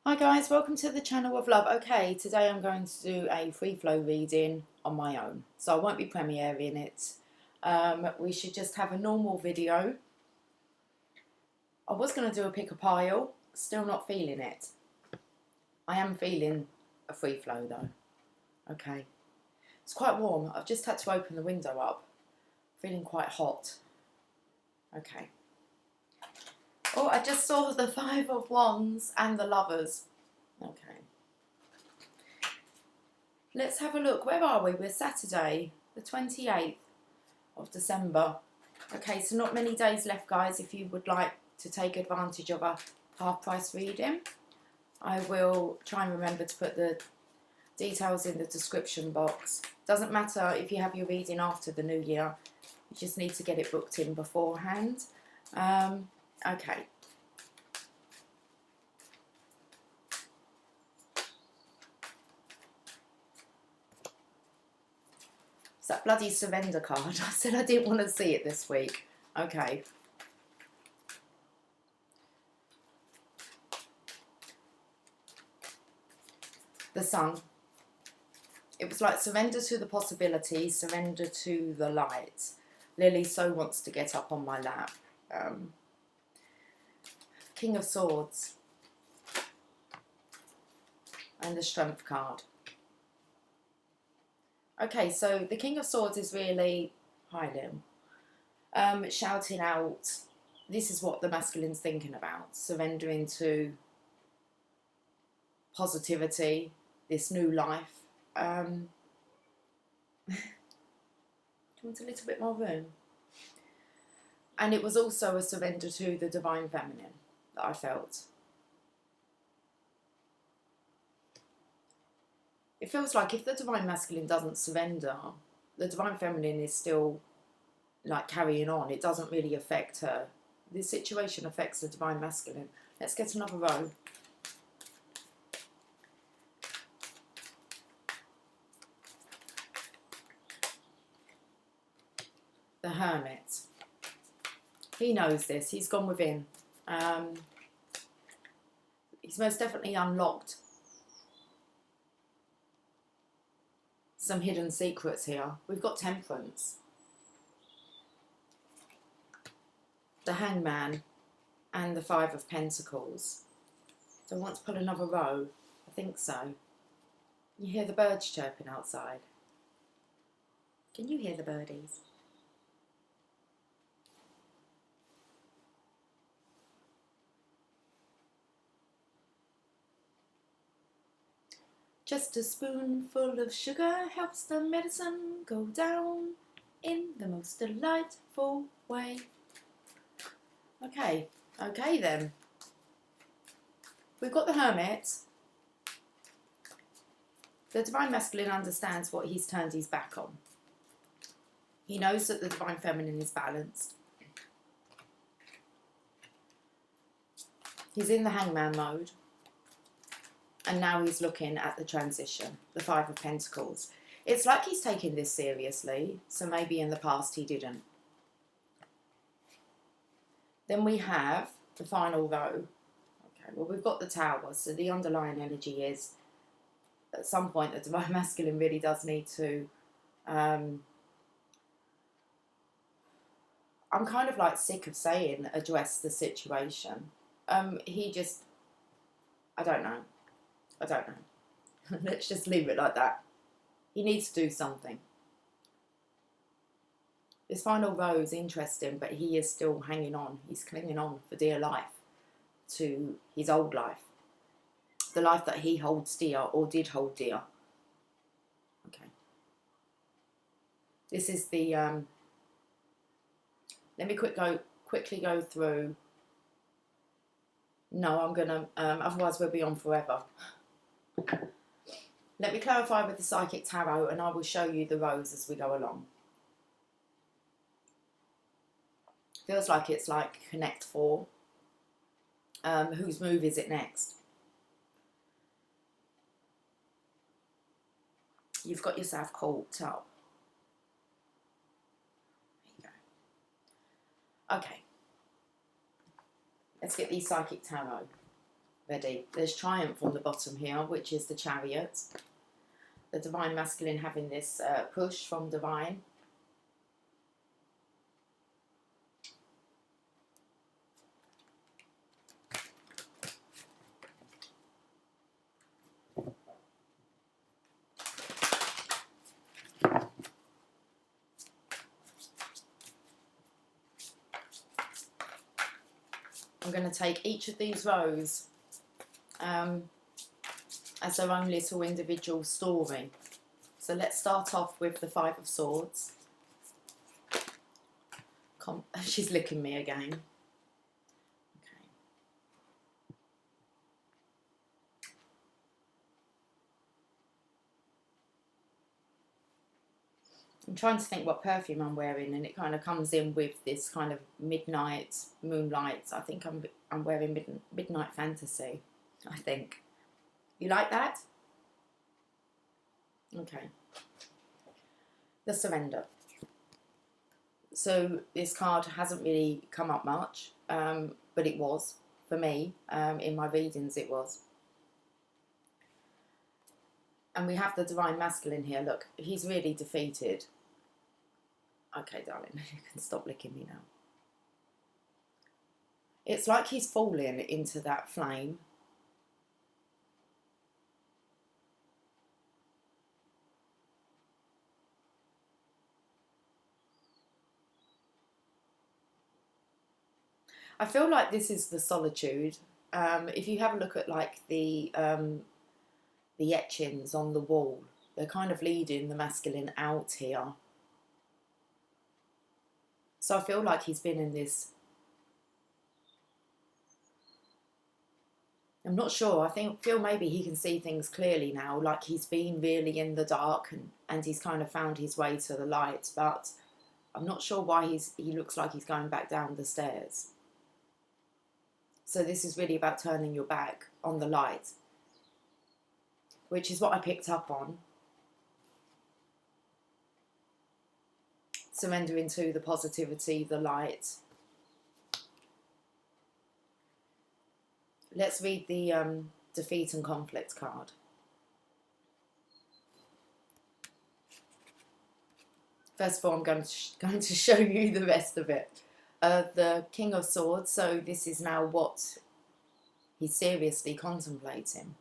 Hi guys, welcome to the channel of love. Okay, today I'm going to do a free flow reading on my own, so I won't be premiering it. We should just have a normal video. I was going to do a pick a pile, still not feeling it. I am feeling a free flow though. Okay, it's quite warm. I've just had to open the window up. Feeling quite hot. Okay. Oh, I just saw the Five of Wands and the Lovers. Okay. Let's have a look. Where are we? We're Saturday, the 28th of December. Okay, so not many days left, guys, if you would like to take advantage of a half price reading. I will try and remember to put the details in the description box. Doesn't matter if you have your reading after the new year. You just need to get it booked in beforehand. Okay. It's that bloody surrender card. I said I didn't want to see it this week. Okay. The Sun. It was like surrender to the possibility, surrender to the light. Lily so wants to get up on my lap. King of Swords. And the Strength card. Okay, so the King of Swords is really, hi Lil, shouting out, this is what the masculine's thinking about, surrendering to positivity, this new life. Do you want a little bit more room? And it was also a surrender to the divine feminine that I felt. It feels like if the divine masculine doesn't surrender, the divine feminine is still like carrying on. It doesn't really affect her. This situation affects the divine masculine. Let's get another row. The Hermit. He knows this. He's gone within. He's most definitely unlocked some hidden secrets here. We've got Temperance, the Hangman, and the Five of Pentacles. Do I want to pull another row? I think so. You hear the birds chirping outside. Can you hear the birdies? Just a spoonful of sugar helps the medicine go down in the most delightful way. Okay, okay then. We've got the Hermit. The divine masculine understands what he's turned his back on. He knows that the divine feminine is balanced. He's in the Hangman mode. And now he's looking at the transition, the Five of Pentacles. It's like he's taking this seriously, so maybe in the past he didn't. Then we have the final row. Okay, well, we've got the Tower, so the underlying energy is, at some point, the divine masculine really does need to, I'm kind of like sick of saying address the situation. He just, I don't know. Let's just leave it like that. He needs to do something. This final row is interesting, but he is still hanging on. He's clinging on for dear life to his old life. The life that he holds dear or did hold dear. Okay. This is the, let me quickly go through. No, I'm going to, otherwise we'll be on forever. Let me clarify with the Psychic Tarot and I will show you the rows as we go along. Feels like it's like Connect 4. Whose move is it next? You've got yourself caught up. There you go. Okay. Let's get the Psychic Tarot. Ready? There's Triumph on the bottom here, which is the Chariot. The Divine Masculine having this push from Divine. I'm going to take each of these rows as their own little individual story. So let's start off with the Five of Swords. She's licking me again. Okay. I'm trying to think what perfume I'm wearing, and it kind of comes in with this kind of midnight moonlight. I think I'm wearing Midnight Fantasy, I think. You like that? Okay. The Surrender. So this card hasn't really come up much, but it was, for me, in my readings it was. And we have the Divine Masculine here. Look, he's really defeated. Okay, darling, you can stop licking me now. It's like he's fallen into that flame. I feel like this is the solitude. If you have a look at like the etchings on the wall, they're kind of leading the masculine out here. So I feel like he's been in this. I'm not sure. I feel maybe he can see things clearly now, like he's been really in the dark and he's kind of found his way to the light, but I'm not sure why he looks like he's going back down the stairs. So this is really about turning your back on the light, which is what I picked up on. Surrendering to the positivity, the light. Let's read the Defeat and Conflict card. First of all, I'm going to show you the rest of it. The King of Swords, so this is now what he's seriously contemplating.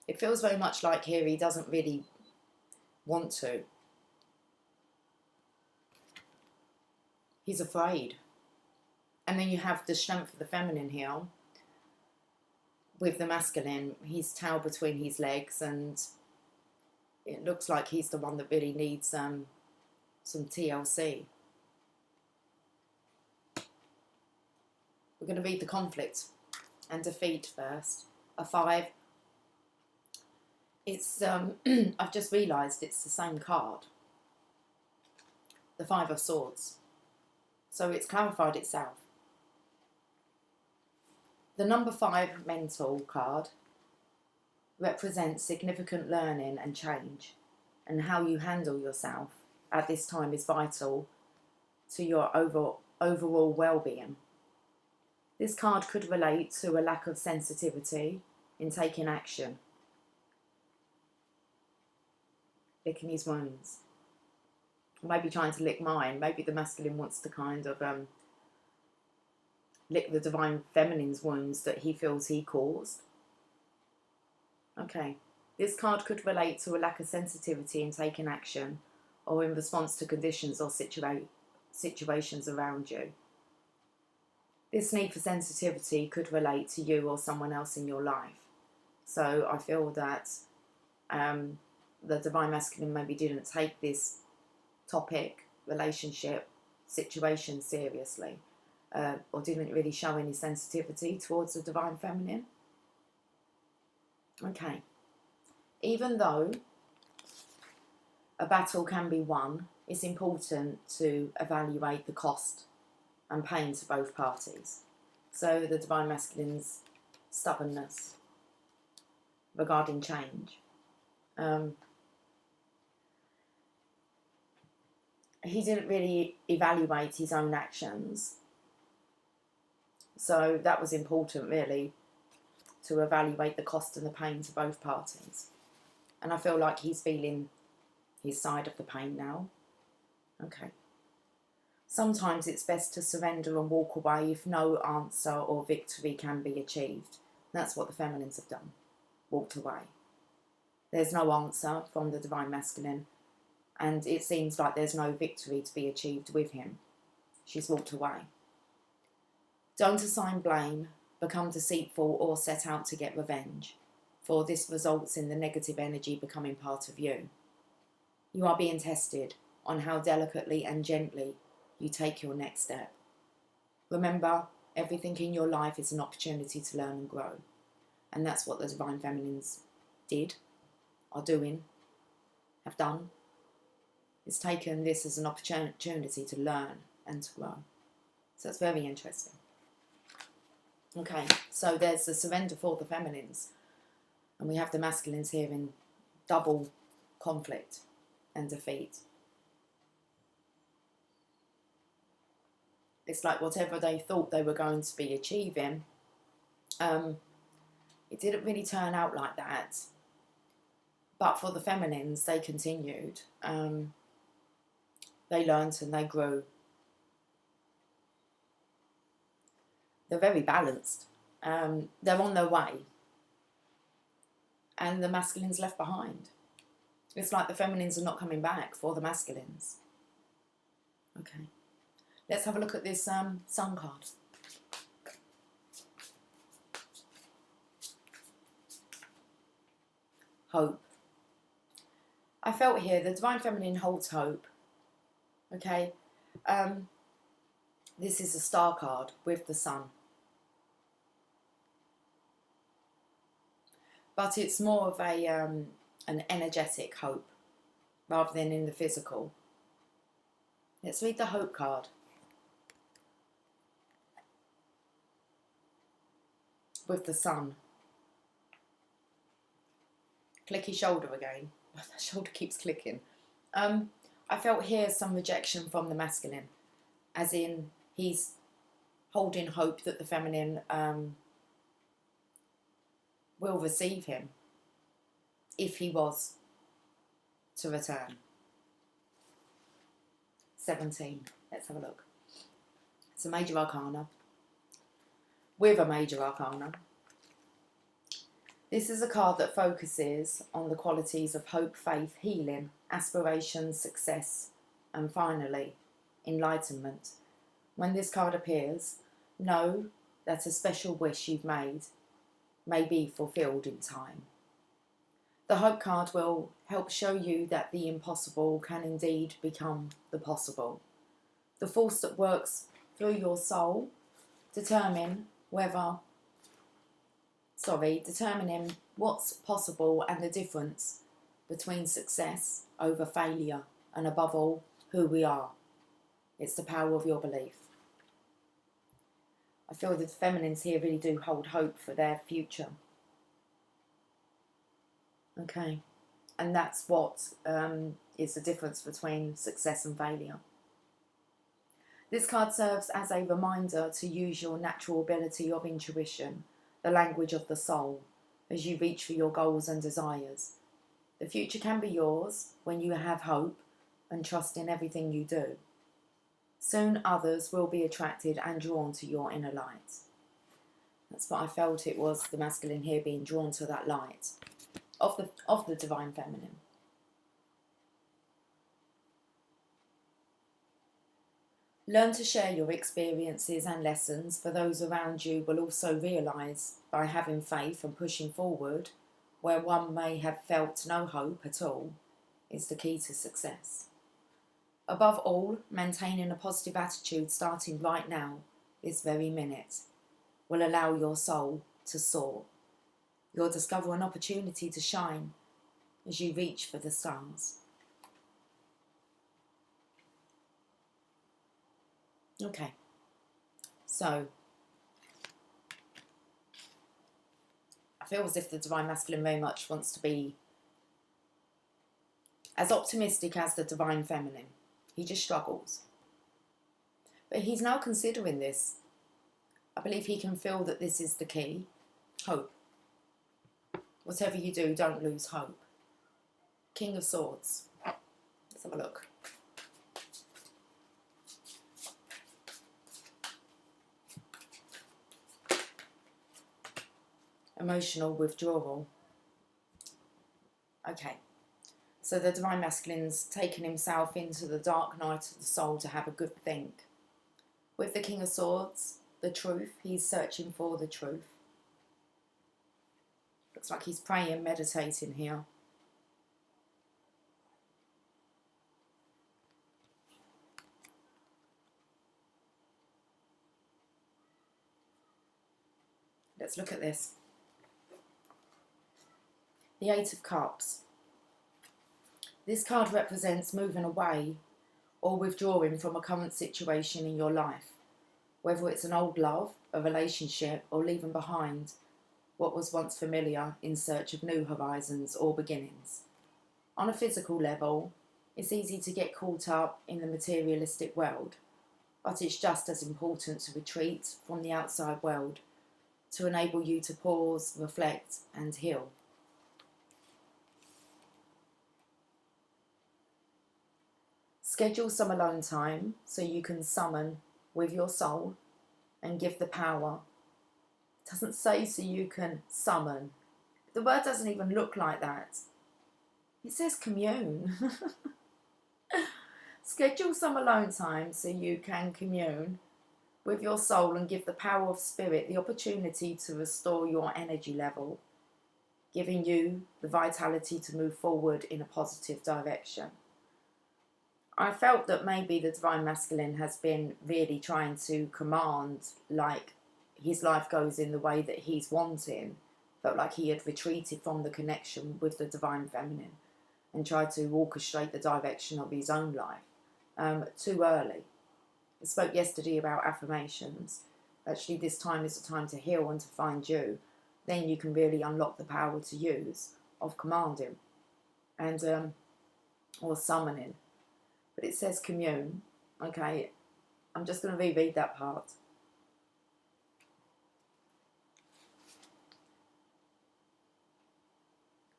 It feels very much like here he doesn't really want to. He's afraid. And then you have the Strength of the Feminine here with the masculine. He's tail between his legs, and it looks like he's the one that really needs some TLC. We're going to read the Conflict and Defeat first. A 5. It's I've just realised it's the same card. The 5 of Swords. So it's clarified itself. The number 5 mental card represents significant learning and change, and how you handle yourself at this time is vital to your overall well-being. This card could relate to a lack of sensitivity in taking action. Licking his wounds. Maybe trying to lick mine. Maybe the masculine wants to kind of lick the Divine Feminine's wounds that he feels he caused. Okay. This card could relate to a lack of sensitivity in taking action or in response to conditions or situations around you. This need for sensitivity could relate to you or someone else in your life. So I feel that the Divine Masculine maybe didn't take this topic, relationship, situation seriously, or didn't really show any sensitivity towards the Divine Feminine. Okay. Even though a battle can be won, it's important to evaluate the cost and pain to both parties. So the Divine Masculine's stubbornness regarding change. He didn't really evaluate his own actions. So that was important, really, to evaluate the cost and the pain to both parties. And I feel like he's feeling his side of the pain now. Okay. Sometimes it's best to surrender and walk away if no answer or victory can be achieved. That's what the feminines have done. Walked away. There's no answer from the divine masculine, and it seems like there's no victory to be achieved with him. She's walked away. Don't assign blame, become deceitful, or set out to get revenge, for this results in the negative energy becoming part of you. You are being tested on how delicately and gently you take your next step. Remember, everything in your life is an opportunity to learn and grow. And that's what the divine feminines did, are doing, have done. It's taken this as an opportunity to learn and to grow. So it's very interesting. Okay, so there's the surrender for the feminines. And we have the masculines here in double conflict and defeat. It's like whatever they thought they were going to be achieving, it didn't really turn out like that. But for the feminines, they continued. They learnt and they grew. They're very balanced. They're on their way. And the masculines left behind. It's like the feminines are not coming back for the masculines. Okay. Let's have a look at this Sun card. Hope. I felt here the divine feminine holds hope. Okay. This is a star card with the sun. But it's more of a an energetic hope rather than in the physical. Let's read the hope card. With the sun. Clicky shoulder again. That shoulder keeps clicking. I felt here some rejection from the masculine, as in he's holding hope that the feminine will receive him if he was to return. 17. Let's have a look. It's a major arcana. With a major arcana. This is a card that focuses on the qualities of hope, faith, healing, aspiration, success, and finally, enlightenment. When this card appears, know that a special wish you've made may be fulfilled in time. The hope card will help show you that the impossible can indeed become the possible. The force that works through your soul determining what's possible and the difference between success over failure and above all, who we are. It's the power of your belief. I feel that the feminines here really do hold hope for their future. Okay, and that's what is the difference between success and failure. This card serves as a reminder to use your natural ability of intuition, the language of the soul, as you reach for your goals and desires. The future can be yours when you have hope and trust in everything you do. Soon others will be attracted and drawn to your inner light. That's what I felt it was, the masculine here being drawn to that light of the divine feminine. Learn to share your experiences and lessons, for those around you will also realise by having faith and pushing forward where one may have felt no hope at all is the key to success. Above all, maintaining a positive attitude starting right now, this very minute, will allow your soul to soar. You'll discover an opportunity to shine as you reach for the stars. Okay, so I feel as if the divine masculine very much wants to be as optimistic as the divine feminine. He just struggles. But he's now considering this I believe he can feel that this is the key. Hope. Whatever you do, don't lose hope. King of Swords. Let's have a look. Emotional withdrawal. Okay. So the Divine Masculine's taken himself into the dark night of the soul to have a good think. With the King of Swords, the truth, he's searching for the truth. Looks like he's praying, meditating here. Let's look at this. The Eight of Cups. This card represents moving away or withdrawing from a current situation in your life, whether it's an old love, a relationship, or leaving behind what was once familiar in search of new horizons or beginnings. On a physical level, it's easy to get caught up in the materialistic world, but it's just as important to retreat from the outside world to enable you to pause, reflect, and heal. Schedule some alone time so you can summon with your soul and give the power. It doesn't say so you can summon. The word doesn't even look like that. It says commune. Schedule some alone time so you can commune with your soul and give the power of spirit the opportunity to restore your energy level, giving you the vitality to move forward in a positive direction. I felt that maybe the Divine Masculine has been really trying to command, like, his life goes in the way that he's wanting. Felt like he had retreated from the connection with the Divine Feminine and tried to orchestrate the direction of his own life too early. I spoke yesterday about affirmations. Actually, this time is the time to heal and to find you. Then you can really unlock the power to use of commanding and or summoning. But it says commune. Okay, I'm just going to reread that part.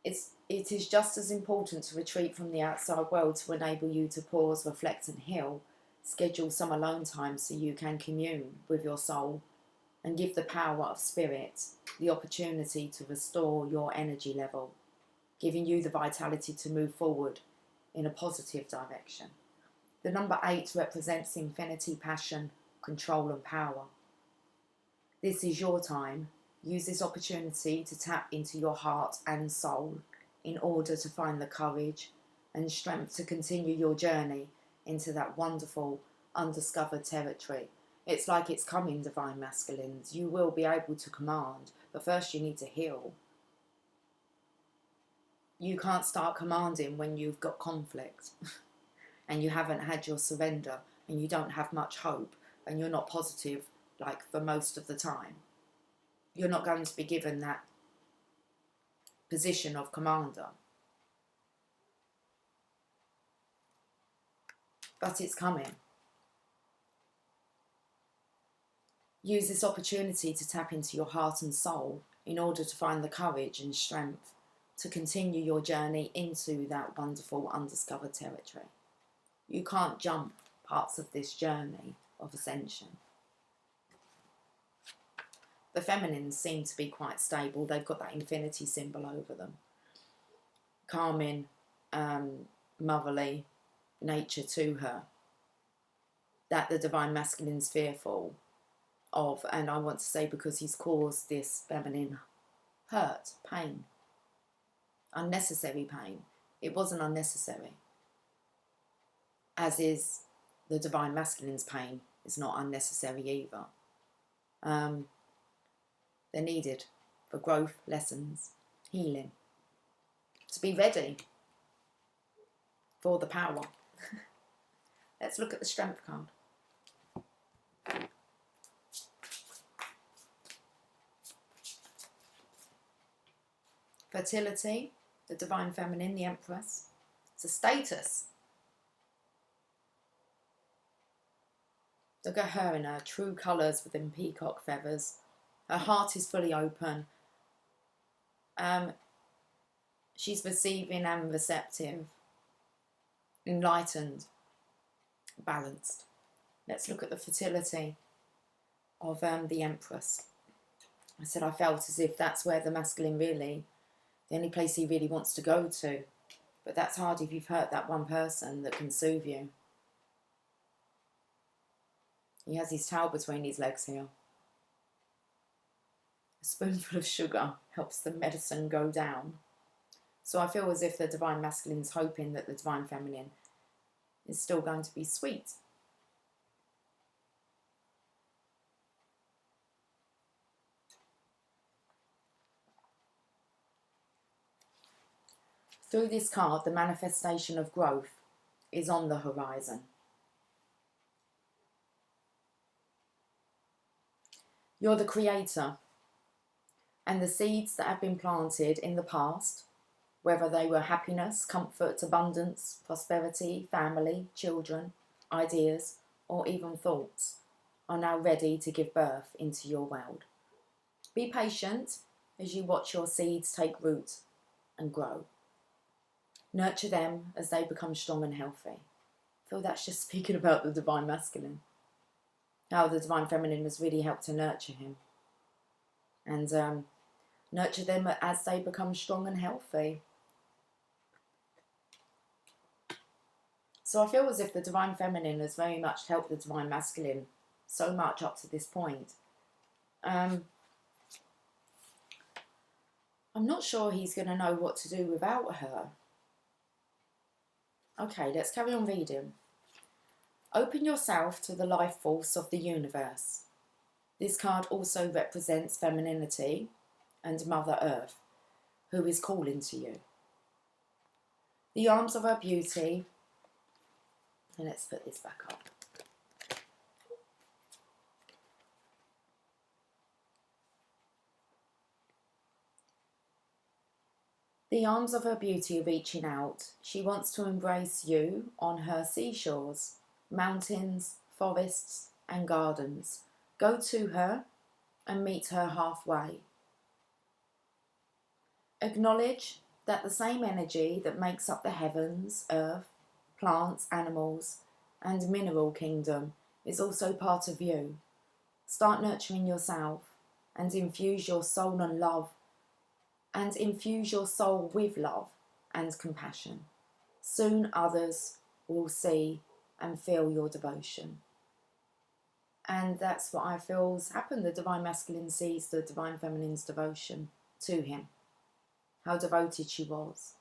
It is just as important to retreat from the outside world to enable you to pause, reflect and heal. Schedule some alone time so you can commune with your soul and give the power of spirit the opportunity to restore your energy level, giving you the vitality to move forward in a positive direction. The number 8 represents infinity, passion, control and power. This is your time. Use this opportunity to tap into your heart and soul in order to find the courage and strength to continue your journey into that wonderful, undiscovered territory. It's like it's coming, Divine Masculines. You will be able to command, but first you need to heal. You can't start commanding when you've got conflict and you haven't had your surrender and you don't have much hope and you're not positive, like, for most of the time. You're not going to be given that position of commander. But it's coming. Use this opportunity to tap into your heart and soul in order to find the courage and strength to continue your journey into that wonderful undiscovered territory. You can't jump parts of this journey of ascension. The feminines seem to be quite stable. They've got that infinity symbol over them. Calming, motherly nature to her that the Divine Masculine's fearful of, and I want to say because he's caused this feminine hurt, pain, unnecessary pain. It wasn't unnecessary, as is the Divine Masculine's pain is not unnecessary either. They're needed for growth, lessons, healing, to be ready for the power. Let's look at the Strength card. Fertility, the Divine Feminine, the Empress. It's a status. Look at her in her true colours within peacock feathers. Her heart is fully open. She's receiving and receptive, enlightened, balanced. Let's look at the fertility of the Empress. I said I felt as if that's where the masculine really, the only place he really wants to go to. But that's hard if you've hurt that one person that can soothe you. He has his tail between his legs here. A spoonful of sugar helps the medicine go down. So I feel as if the Divine Masculine is hoping that the Divine Feminine is still going to be sweet. Through this card, the manifestation of growth is on the horizon. You're the creator, and the seeds that have been planted in the past, whether they were happiness, comfort, abundance, prosperity, family, children, ideas, or even thoughts, are now ready to give birth into your world. Be patient as you watch your seeds take root and grow. Nurture them as they become strong and healthy. I feel that's just speaking about the Divine Masculine. How the Divine Feminine has really helped to nurture him. And nurture them as they become strong and healthy. So I feel as if the Divine Feminine has very much helped the Divine Masculine so much up to this point. I'm not sure he's going to know what to do without her. Okay, let's carry on reading. Open yourself to the life force of the universe. This card also represents femininity and Mother Earth, who is calling to you. The arms of her beauty, and let's put this back up. The arms of her beauty are reaching out. She wants to embrace you on her seashores, mountains, forests, and gardens. Go to her and meet her halfway. Acknowledge that the same energy that makes up the heavens, earth, plants, animals, and mineral kingdom is also part of you. Start nurturing yourself and infuse your soul and love, and infuse your soul with love and compassion. Soon others will see and feel your devotion. And that's what I feel has happened. The Divine Masculine sees the Divine Feminine's devotion to him, how devoted she was.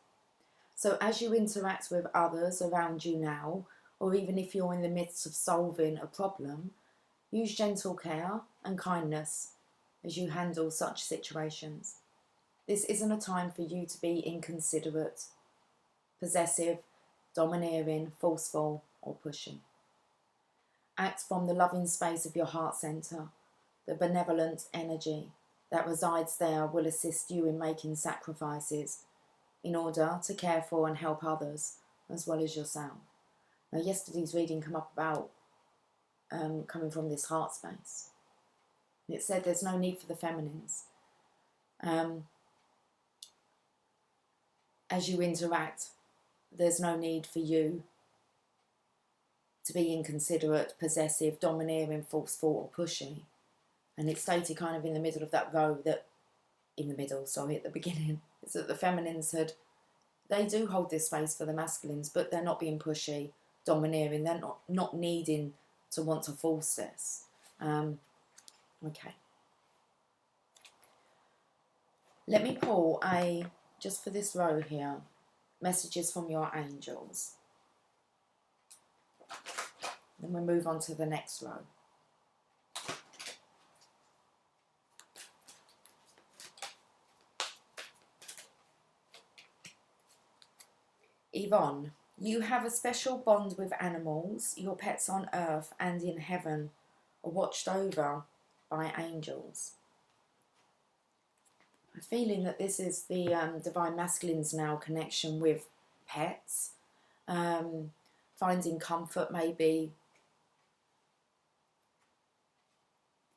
So as you interact with others around you now, or even if you're in the midst of solving a problem, use gentle care and kindness as you handle such situations. This isn't a time for you to be inconsiderate, possessive, domineering, forceful, or pushing. Act from the loving space of your heart centre. The benevolent energy that resides there will assist you in making sacrifices in order to care for and help others as well as yourself. Now, yesterday's reading came up about coming from this heart space. It said there's no need for the feminines. As you interact, there's no need for you to be inconsiderate, possessive, domineering, forceful, or pushy. And it stated kind of in the middle of that row that, at the beginning, is that the feminines they do hold this space for the masculines, but they're not being pushy, domineering, they're not needing to want to force this. Okay. Let me pull just for this row here, messages from your angels. Then we'll move on to the next row. Yvonne, you have a special bond with animals. Your pets on earth and in heaven are watched over by angels. I'm feeling that this is the Divine Masculine's now connection with pets, finding comfort maybe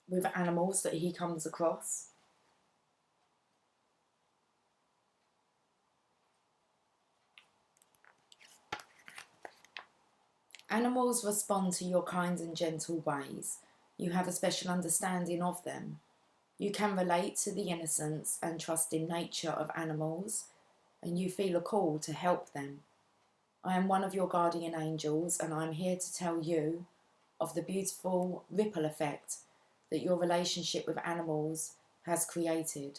with animals that he comes across. Animals respond to your kind and gentle ways. You have a special understanding of them. You can relate to the innocence and trusting nature of animals, and you feel a call to help them. I am one of your guardian angels, and I'm here to tell you of the beautiful ripple effect that your relationship with animals has created.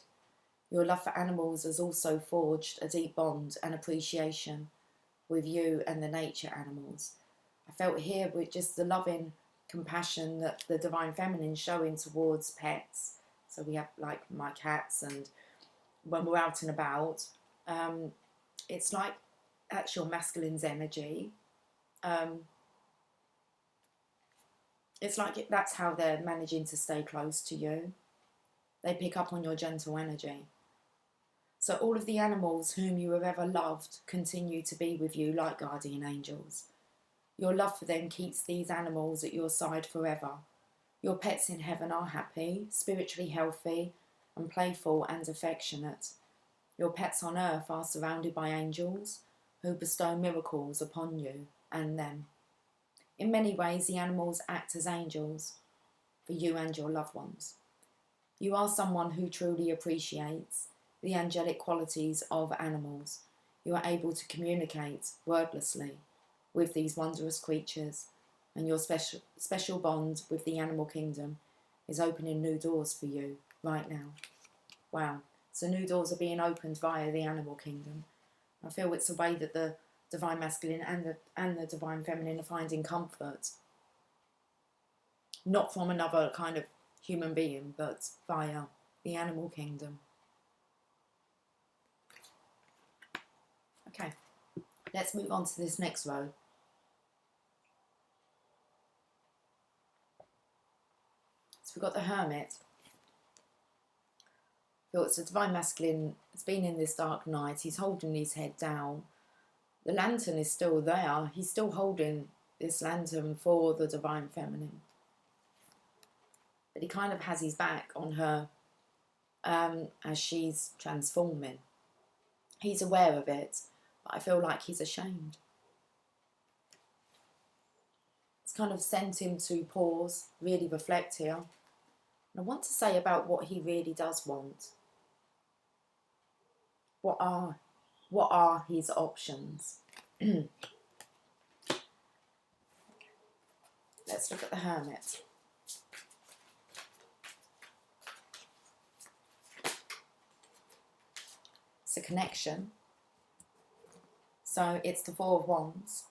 Your love for animals has also forged a deep bond and appreciation with you and the nature animals. I felt here with just the loving compassion that the Divine Feminine is showing towards pets. So we have like my cats, and when we're out and about, it's like that's your masculine's energy. It's like that's how they're managing to stay close to you. They pick up on your gentle energy. So all of the animals whom you have ever loved continue to be with you like guardian angels. Your love for them keeps these animals at your side forever. Your pets in heaven are happy, spiritually healthy, and playful and affectionate. Your pets on earth are surrounded by angels who bestow miracles upon you and them. In many ways, the animals act as angels for you and your loved ones. You are someone who truly appreciates the angelic qualities of animals. You are able to communicate wordlessly with these wondrous creatures, and your special bond with the animal kingdom is opening new doors for you right now. Wow. So new doors are being opened via the animal kingdom. I feel it's a way that the Divine Masculine and the Divine Feminine are finding comfort. Not from another kind of human being, but via the animal kingdom. Okay, let's move on to this next row. So we've got the Hermit. So it's a Divine Masculine. It's been in this dark night. He's holding his head down. The lantern is still there. He's still holding this lantern for the Divine Feminine. But he kind of has his back on her as she's transforming. He's aware of it, but I feel like he's ashamed. It's kind of sent him to pause, really reflect here. And I want to say about what he really does want. What are his options? Let's look at the Hermit. It's a connection. So it's the Four of Wands.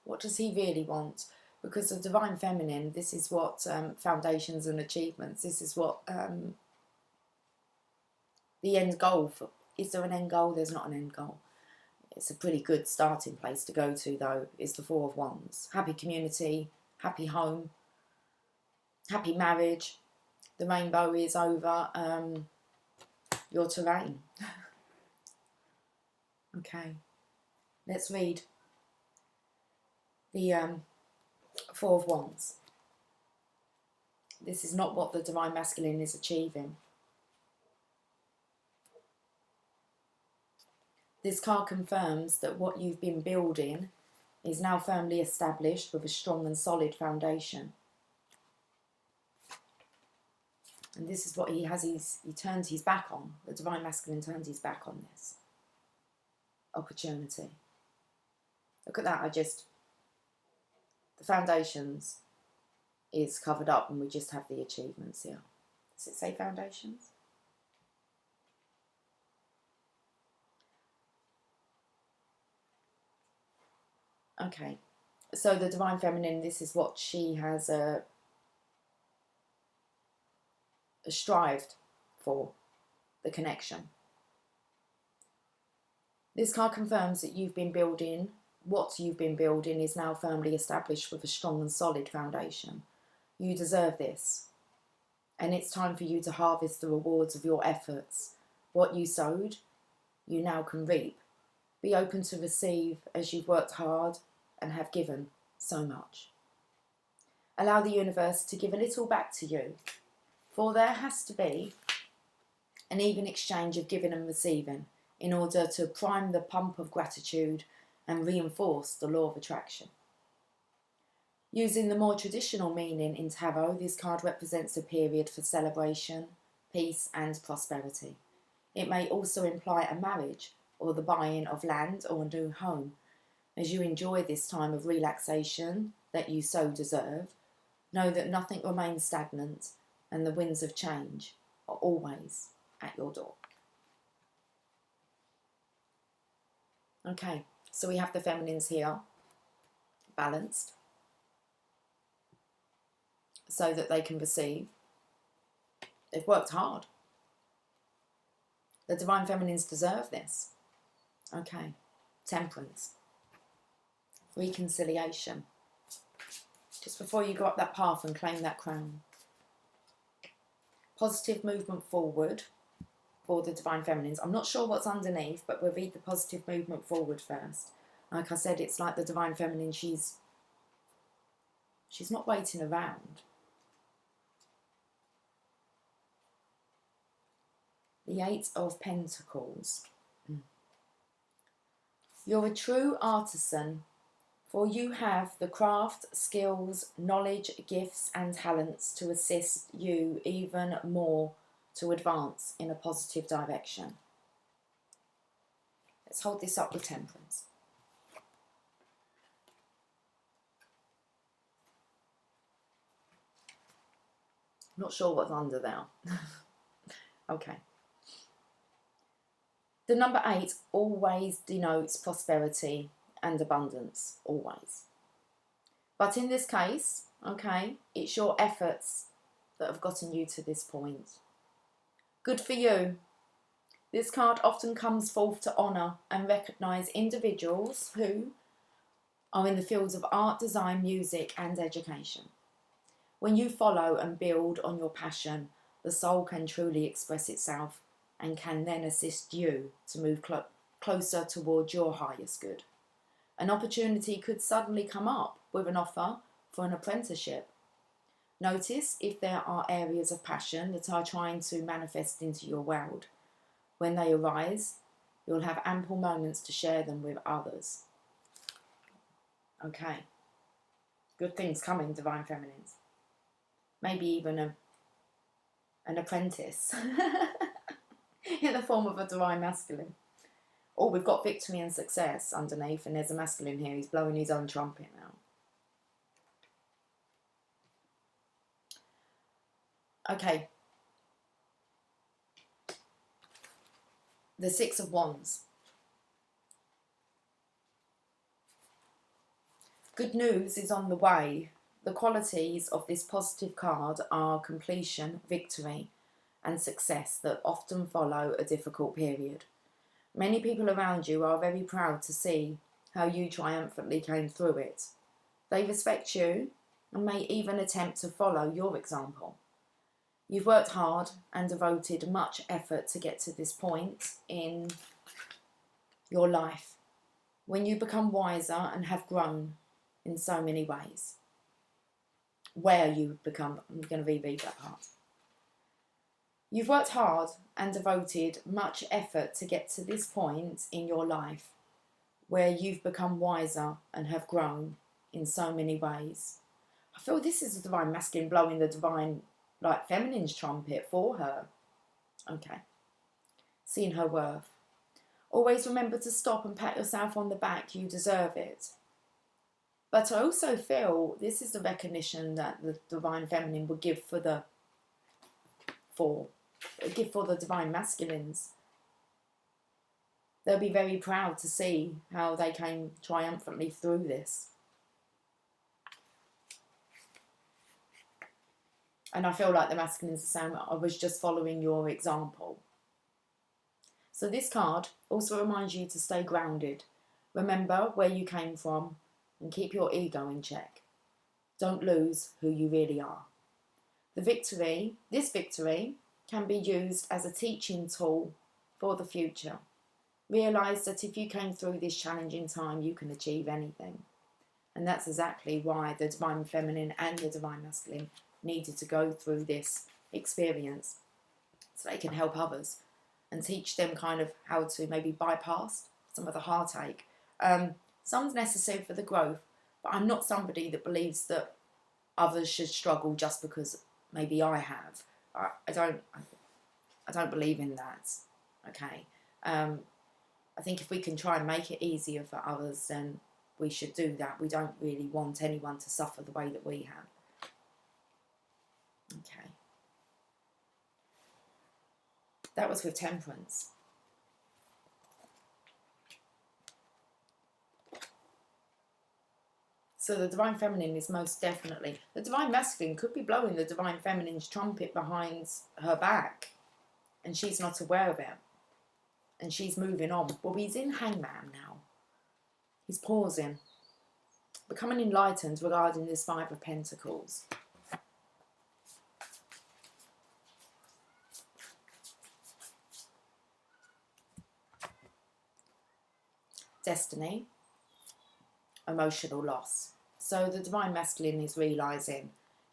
What does he really want? Because the Divine Feminine, this is what foundations and achievements, this is what the end goal for. Is there an end goal? There's not an end goal. It's a pretty good starting place to go to, though, is the Four of Wands. Happy community, happy home, happy marriage. The rainbow is over your terrain. Okay, let's read the Four of Wands. This is not what the Divine Masculine is achieving. This card confirms that what you've been building is now firmly established with a strong and solid foundation. And this is what he turned his back on. The Divine Masculine turned his back on this opportunity. Look at that, the foundations is covered up and we just have the achievements here. Does it say foundations? Okay, so the Divine Feminine, this is what she has strived for, the connection. This card confirms that what you've been building is now firmly established with a strong and solid foundation. You deserve this. And it's time for you to harvest the rewards of your efforts. What you sowed, you now can reap. Be open to receive as you've worked hard and have given so much. Allow the universe to give a little back to you, for there has to be an even exchange of giving and receiving in order to prime the pump of gratitude and reinforce the law of attraction. Using the more traditional meaning in tarot, this card represents a period for celebration, peace and prosperity. It may also imply a marriage or the buying of land or a new home. As you enjoy this time of relaxation that you so deserve, know that nothing remains stagnant and the winds of change are always at your door. Okay, so we have the feminines here, balanced, so that they can receive. They've worked hard. The divine feminines deserve this. Okay, temperance, reconciliation. Just before you go up that path and claim that crown. Positive movement forward for the divine feminines. I'm not sure what's underneath, but we'll read the positive movement forward first. Like I said, it's like the divine feminine, she's not waiting around. The Eight of Pentacles. You're a true artisan, for you have the craft, skills, knowledge, gifts and talents to assist you even more to advance in a positive direction. Let's hold this up with temperance. Not sure what's under there. Okay. The number 8 always denotes prosperity and abundance, always. But in this case, okay, it's your efforts that have gotten you to this point. Good for you. This card often comes forth to honour and recognise individuals who are in the fields of art, design, music and education. When you follow and build on your passion, the soul can truly express itself and can then assist you to move closer towards your highest good. An opportunity could suddenly come up with an offer for an apprenticeship. Notice if there are areas of passion that are trying to manifest into your world. When they arise, you'll have ample moments to share them with others. Okay. Good things coming, divine feminines. Maybe even an apprentice in the form of a divine masculine. Oh, we've got victory and success underneath, and there's a masculine here. He's blowing his own trumpet now. Okay. The Six of Wands. Good news is on the way. The qualities of this positive card are completion, victory, and success that often follow a difficult period. Many people around you are very proud to see how you triumphantly came through it. They respect you and may even attempt to follow your example. You've worked hard and devoted much effort to get to this point in your life, when you become wiser and have grown in so many ways. Where you become, I'm going to reread that part. You've worked hard and devoted much effort to get to this point in your life where you've become wiser and have grown in so many ways. I feel this is the divine masculine blowing the divine, like, feminine's trumpet for her. Okay. Seeing her worth. Always remember to stop and pat yourself on the back. You deserve it. But I also feel this is the recognition that the divine feminine would give for the divine masculines. They'll be very proud to see how they came triumphantly through this. And I feel like the masculines are saying, I was just following your example. So this card also reminds you to stay grounded. Remember where you came from and keep your ego in check. Don't lose who you really are. This victory can be used as a teaching tool for the future. Realise that if you came through this challenging time, you can achieve anything. And that's exactly why the Divine Feminine and the Divine Masculine needed to go through this experience, so they can help others and teach them kind of how to maybe bypass some of the heartache. Some's necessary for the growth, but I'm not somebody that believes that others should struggle just because maybe I have. I don't believe in that. Okay. I think if we can try and make it easier for others, then we should do that. We don't really want anyone to suffer the way that we have. Okay. That was with Temperance. So the Divine Feminine is most definitely... The Divine Masculine could be blowing the Divine Feminine's trumpet behind her back, and she's not aware of it. And she's moving on. Well, he's in Hangman now. He's pausing. Becoming enlightened regarding this Five of Pentacles. Destiny. Emotional loss. So the Divine Masculine is realising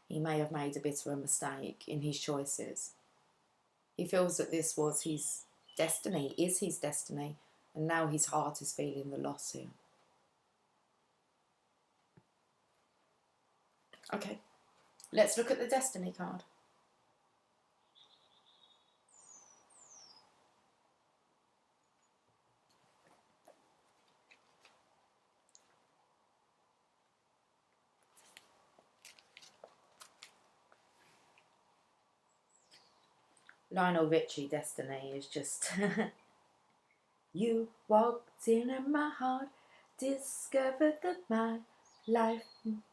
he may have made a bit of a mistake in his choices. He feels that this was his destiny, is his destiny, and now his heart is feeling the loss here. Okay, let's look at the Destiny card. Lionel Richie Destiny is just... You walked in my heart, discovered that my life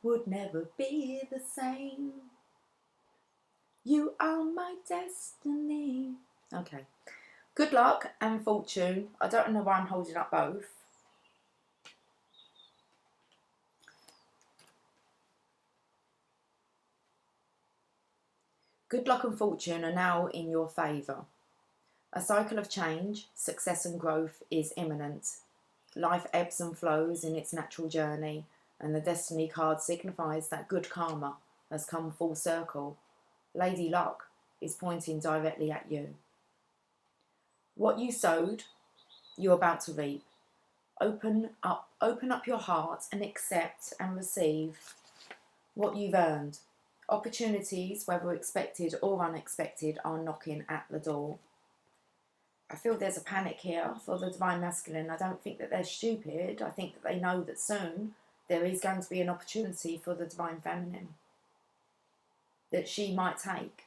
would never be the same. You are my destiny. Okay. Good luck and fortune. I don't know why I'm holding up both. Good luck and fortune are now in your favour. A cycle of change, success and growth is imminent. Life ebbs and flows in its natural journey, and the Destiny card signifies that good karma has come full circle. Lady Luck is pointing directly at you. What you sowed, you're about to reap. Open up your heart and accept and receive what you've earned. Opportunities, whether expected or unexpected, are knocking at the door. I feel there's a panic here for the Divine Masculine. I don't think that they're stupid. I think that they know that soon there is going to be an opportunity for the Divine Feminine that she might take.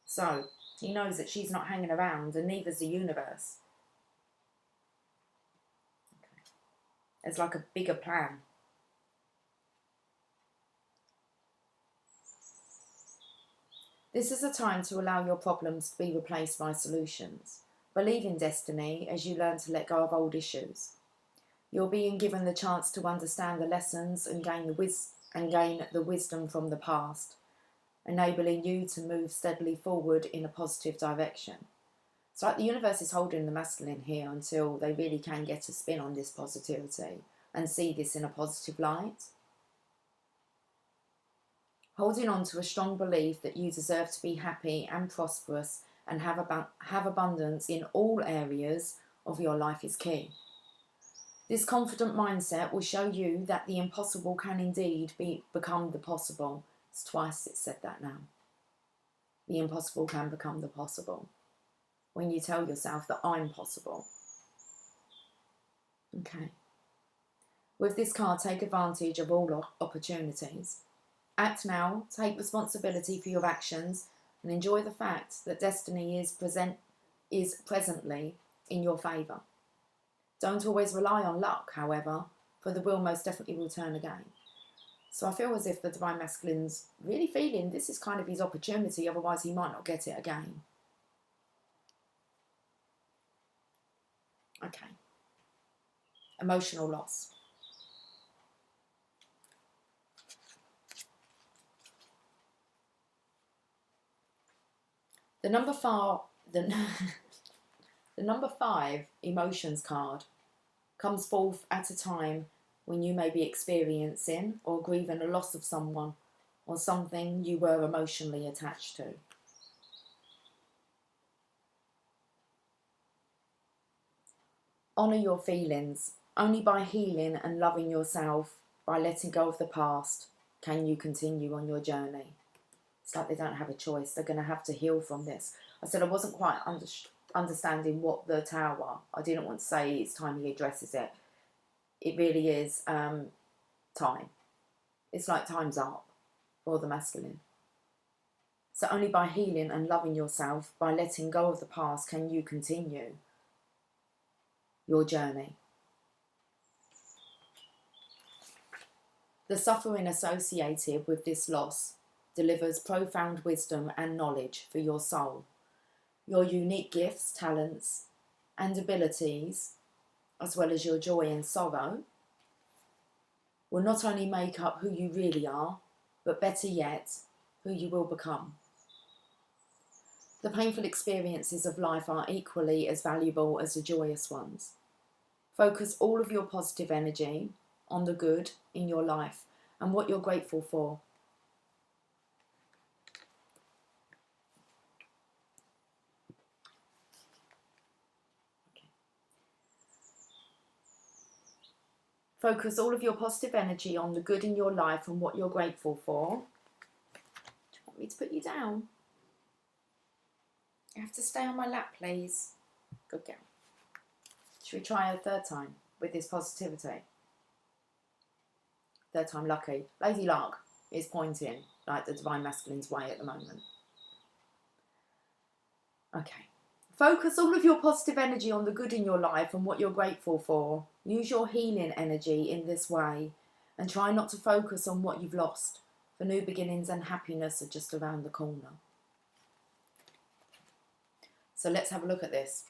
So he knows that she's not hanging around, and neither's the universe. Okay. It's like a bigger plan. This is a time to allow your problems to be replaced by solutions. Believe in destiny as you learn to let go of old issues. You're being given the chance to understand the lessons and gain the wisdom from the past, enabling you to move steadily forward in a positive direction. It's like the universe is holding the masculine here until they really can get a spin on this positivity and see this in a positive light. Holding on to a strong belief that you deserve to be happy and prosperous and have abundance in all areas of your life is key. This confident mindset will show you that the impossible can indeed become the possible. It's twice it said that now. The impossible can become the possible. When you tell yourself that I'm possible. Okay. With this card, take advantage of all opportunities. Act now, take responsibility for your actions, and enjoy the fact that destiny is presently in your favour. Don't always rely on luck, however, for the wheel most definitely will turn again. So I feel as if the Divine Masculine's really feeling this is kind of his opportunity, otherwise he might not get it again. Okay. Emotional loss. The number 5 emotions card comes forth at a time when you may be experiencing or grieving a loss of someone or something you were emotionally attached to. Honour your feelings. Only by healing and loving yourself, by letting go of the past, can you continue on your journey. It's like they don't have a choice. They're going to have to heal from this. I said I wasn't quite understanding what the tower. I didn't want to say it's time he addresses it. It really is time. It's like time's up for the masculine. So only by healing and loving yourself, by letting go of the past, can you continue your journey. The suffering associated with this loss delivers profound wisdom and knowledge for your soul. Your unique gifts, talents, and abilities, as well as your joy and sorrow, will not only make up who you really are, but better yet, who you will become. The painful experiences of life are equally as valuable as the joyous ones. Focus all of your positive energy on the good in your life and what you're grateful for. Focus all of your positive energy on the good in your life and what you're grateful for. Do you want me to put you down? You have to stay on my lap, please. Good girl. Should we try a third time with this positivity? Third time lucky. Lady Lark is pointing like the Divine Masculine's way at the moment. Okay. Focus all of your positive energy on the good in your life and what you're grateful for. Use your healing energy in this way and try not to focus on what you've lost, for new beginnings and happiness are just around the corner. So let's have a look at this,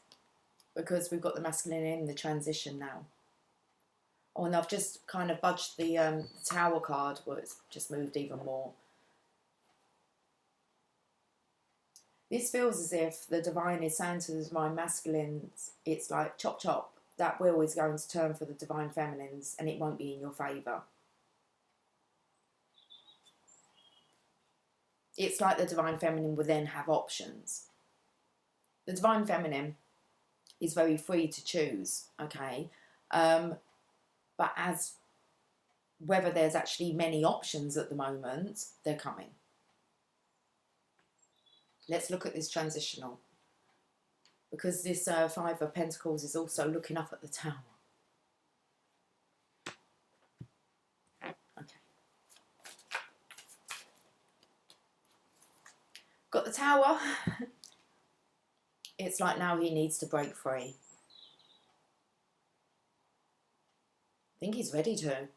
because we've got the masculine in the transition now. Oh, and I've just kind of budged the tower card, where it's just moved even more. This feels as if the divine is saying to the divine masculines, it's like chop chop, that wheel is going to turn for the divine feminines and it won't be in your favour. It's like the divine feminine will then have options. The divine feminine is very free to choose, okay? But as whether there's actually many options at the moment, they're coming. Let's look at this transitional, because this Five of Pentacles is also looking up at the Tower. Okay. Got the Tower. It's like now he needs to break free. I think he's ready to.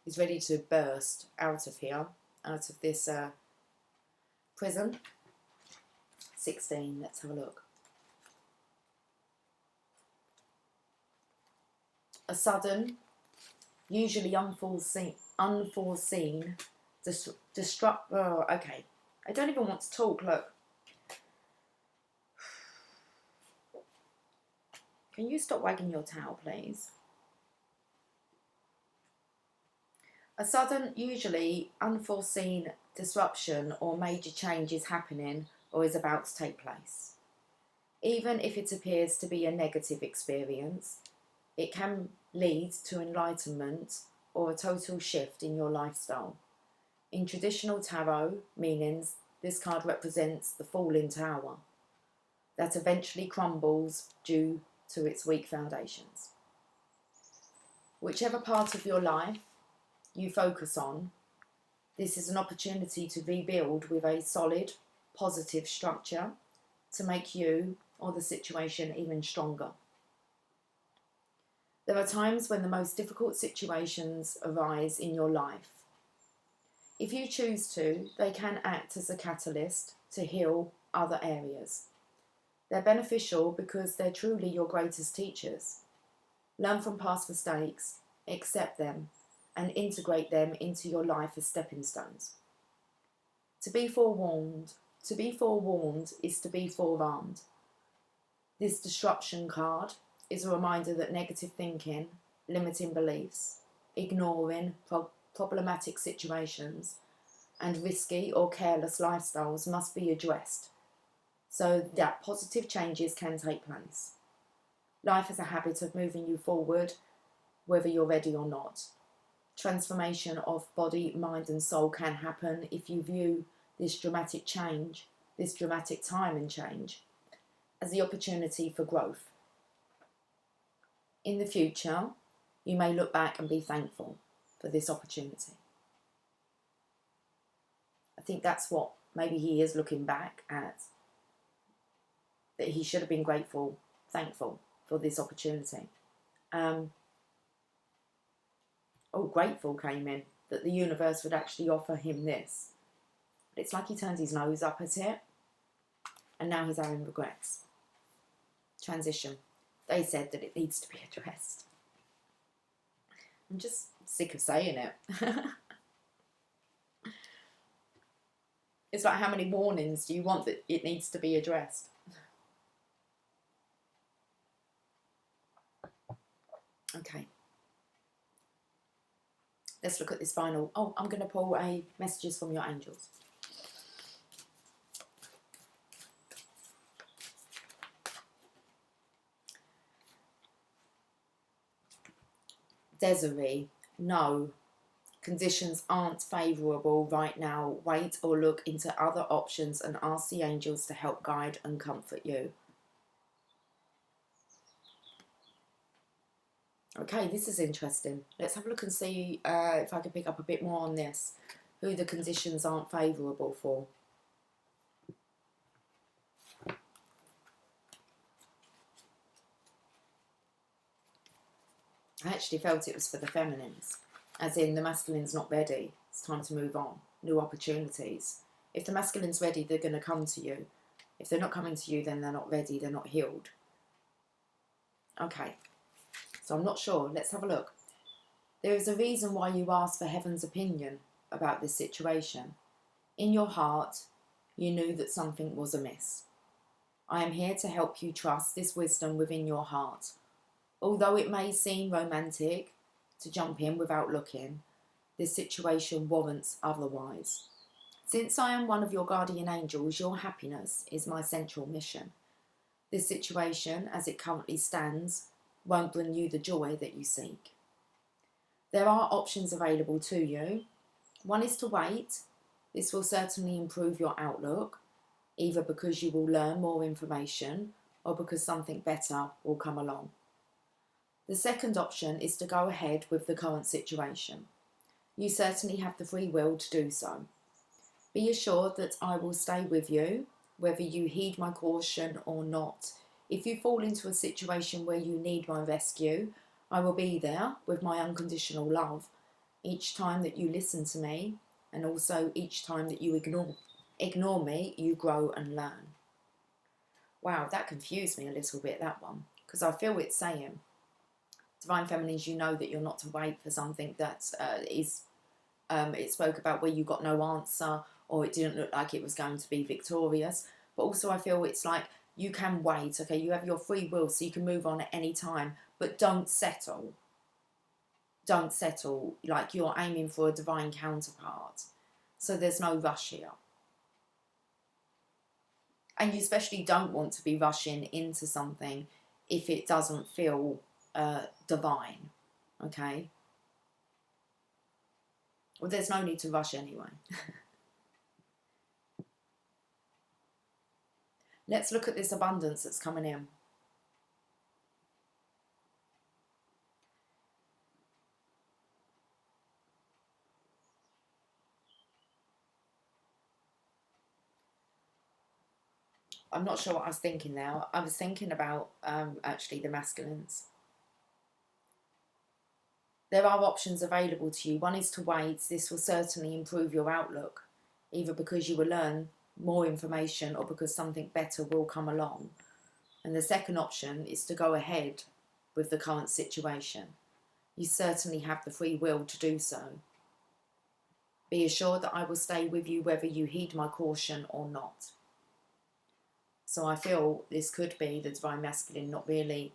He's ready to burst out of here, out of this prison. 16, let's have a look. A sudden, usually unforeseen disrupt. Oh, okay. I don't even want to talk, look. Can you stop wagging your tail, please? A sudden, usually unforeseen disruption or major change is happening or is about to take place. Even if it appears to be a negative experience, it can lead to enlightenment or a total shift in your lifestyle. In traditional tarot meanings, this card represents the falling tower that eventually crumbles due to its weak foundations. Whichever part of your life you focus on, this is an opportunity to rebuild with a solid, positive structure to make you or the situation even stronger. There are times when the most difficult situations arise in your life. If you choose to, they can act as a catalyst to heal other areas. They're beneficial because they're truly your greatest teachers. Learn from past mistakes, accept them, and integrate them into your life as stepping stones. To be forewarned is to be forearmed. This disruption card is a reminder that negative thinking limiting beliefs, ignoring problematic situations, and risky or careless lifestyles must be addressed so that positive changes can take place. Life is a habit of moving you forward, whether you're ready or not. Transformation of body, mind and soul can happen if you view this dramatic change, this dramatic time and change, as the opportunity for growth. In the future, you may look back and be thankful for this opportunity. I think that's what maybe he is looking back at, that he should have been grateful, thankful for this opportunity. Grateful came in, that the universe would actually offer him this. It's like he turned his nose up at it, and now he's having regrets. Transition. They said that it needs to be addressed. I'm just sick of saying it. It's like, how many warnings do you want that it needs to be addressed? Okay. Let's look at this final. Oh, I'm going to pull a messages from your angels. Desiree, no. Conditions aren't favourable right now. Wait or look into other options and ask the angels to help guide and comfort you. Okay, this is interesting. Let's have a look and see if I can pick up a bit more on this. Who the conditions aren't favourable for. I actually felt it was for the feminines. As in, the masculine's not ready. It's time to move on. New opportunities. If the masculine's ready, they're going to come to you. If they're not coming to you, then they're not ready. They're not healed. Okay. So I'm not sure. Let's have a look. There is a reason why you asked for heaven's opinion about this situation. In your heart, you knew that something was amiss. I am here to help you trust this wisdom within your heart. Although it may seem romantic to jump in without looking, this situation warrants otherwise. Since I am one of your guardian angels, your happiness is my central mission. This situation, as it currently stands, won't bring you the joy that you seek. There are options available to you. One is to wait. This will certainly improve your outlook, either because you will learn more information or because something better will come along. The second option is to go ahead with the current situation. You certainly have the free will to do so. Be assured that I will stay with you, whether you heed my caution or not. If you fall into a situation where you need my rescue, I will be there with my unconditional love each time that you listen to me, and also each time that you ignore me, you grow and learn. Wow, that confused me a little bit, that one, because I feel it's saying, Divine Feminines, you know that you're not to wait for something that it spoke about where you got no answer or it didn't look like it was going to be victorious. But also I feel it's like you can wait, okay? You have your free will, so you can move on at any time, but don't settle. Don't settle like you're aiming for a divine counterpart. So there's no rush here. And you especially don't want to be rushing into something if it doesn't feel divine, okay? Well, there's no need to rush anyway. Let's look at this abundance that's coming in. I'm not sure what I was thinking now. I was thinking about actually the masculines. There are options available to you. One is to wait. This will certainly improve your outlook, either because you will learn more information or because something better will come along. And the second option is to go ahead with the current situation. You certainly have the free will to do so. Be assured that I will stay with you whether you heed my caution or not. So I feel this could be the Divine Masculine not really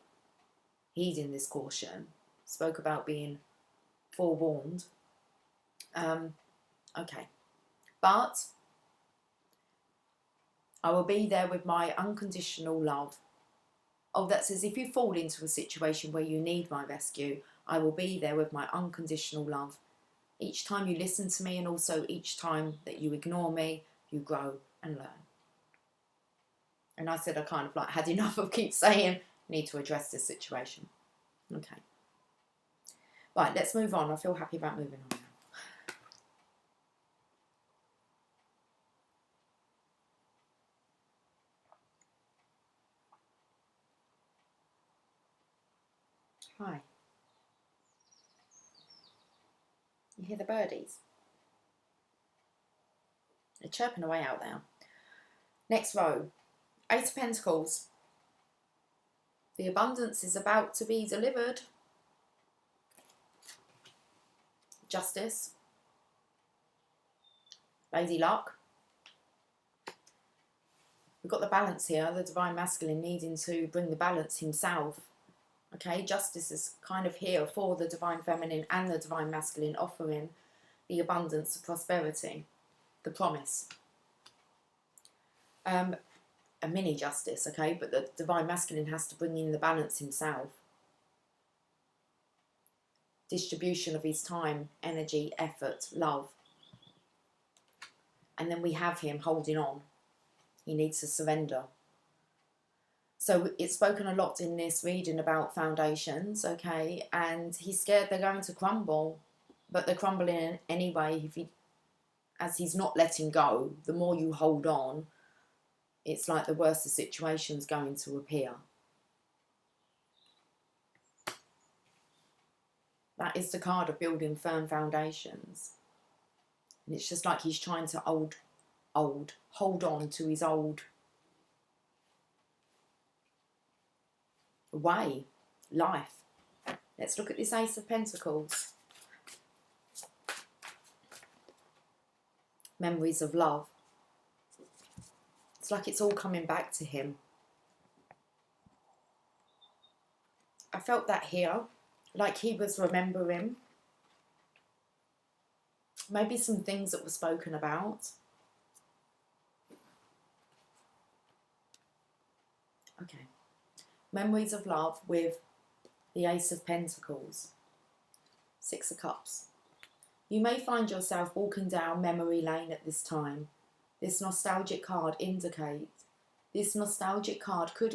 heeding this caution, spoke about being forewarned. Okay, but I will be there with my unconditional love. Oh, that says if you fall into a situation where you need my rescue, I will be there with my unconditional love. Each time you listen to me, and also each time that you ignore me, you grow and learn. And I said I kind of like had enough of keep saying, need to address this situation. Okay. Right, let's move on. I feel happy about moving on now. Hi. You hear the birdies? They're chirping away out there. Next row. Eight of Pentacles. The abundance is about to be delivered. Justice. Lady Luck. We've got the balance here, the Divine Masculine needing to bring the balance himself. Okay, Justice is kind of here for the Divine Feminine and the Divine Masculine, offering the abundance of prosperity, the promise. A mini Justice, okay, but the Divine Masculine has to bring in the balance himself. Distribution of his time, energy, effort, love. And then we have him holding on. He needs to surrender. So it's spoken a lot in this reading about foundations, okay, and he's scared they're going to crumble, but they're crumbling anyway. As he's not letting go, the more you hold on, it's like the worse the situation's going to appear. That is the card of building firm foundations. And it's just like he's trying to hold on to his old way, life. Let's look at this Ace of Pentacles. Memories of love. It's like it's all coming back to him. I felt that here, like he was remembering maybe some things that were spoken about. Okay. Memories of love with the Ace of Pentacles. Six of Cups. You may find yourself walking down memory lane at this time. This nostalgic card could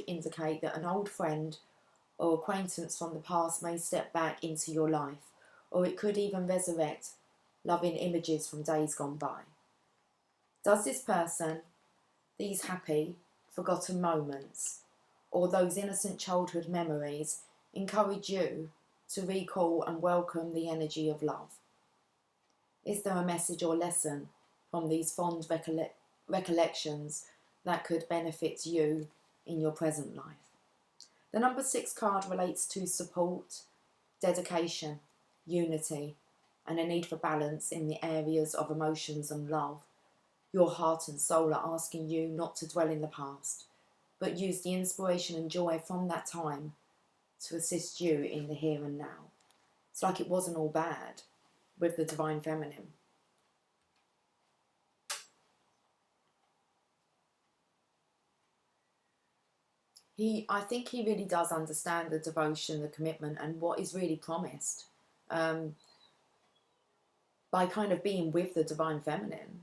indicate that an old friend or acquaintance from the past may step back into your life, or it could even resurrect loving images from days gone by. Does this person, these happy, forgotten moments, or those innocent childhood memories encourage you to recall and welcome the energy of love? Is there a message or lesson from these fond recollections that could benefit you in your present life? The number 6 card relates to support, dedication, unity, and a need for balance in the areas of emotions and love. Your heart and soul are asking you not to dwell in the past, but use the inspiration and joy from that time to assist you in the here and now. It's like it wasn't all bad with the Divine Feminine. I think he really does understand the devotion, the commitment, and what is really promised by kind of being with the Divine Feminine.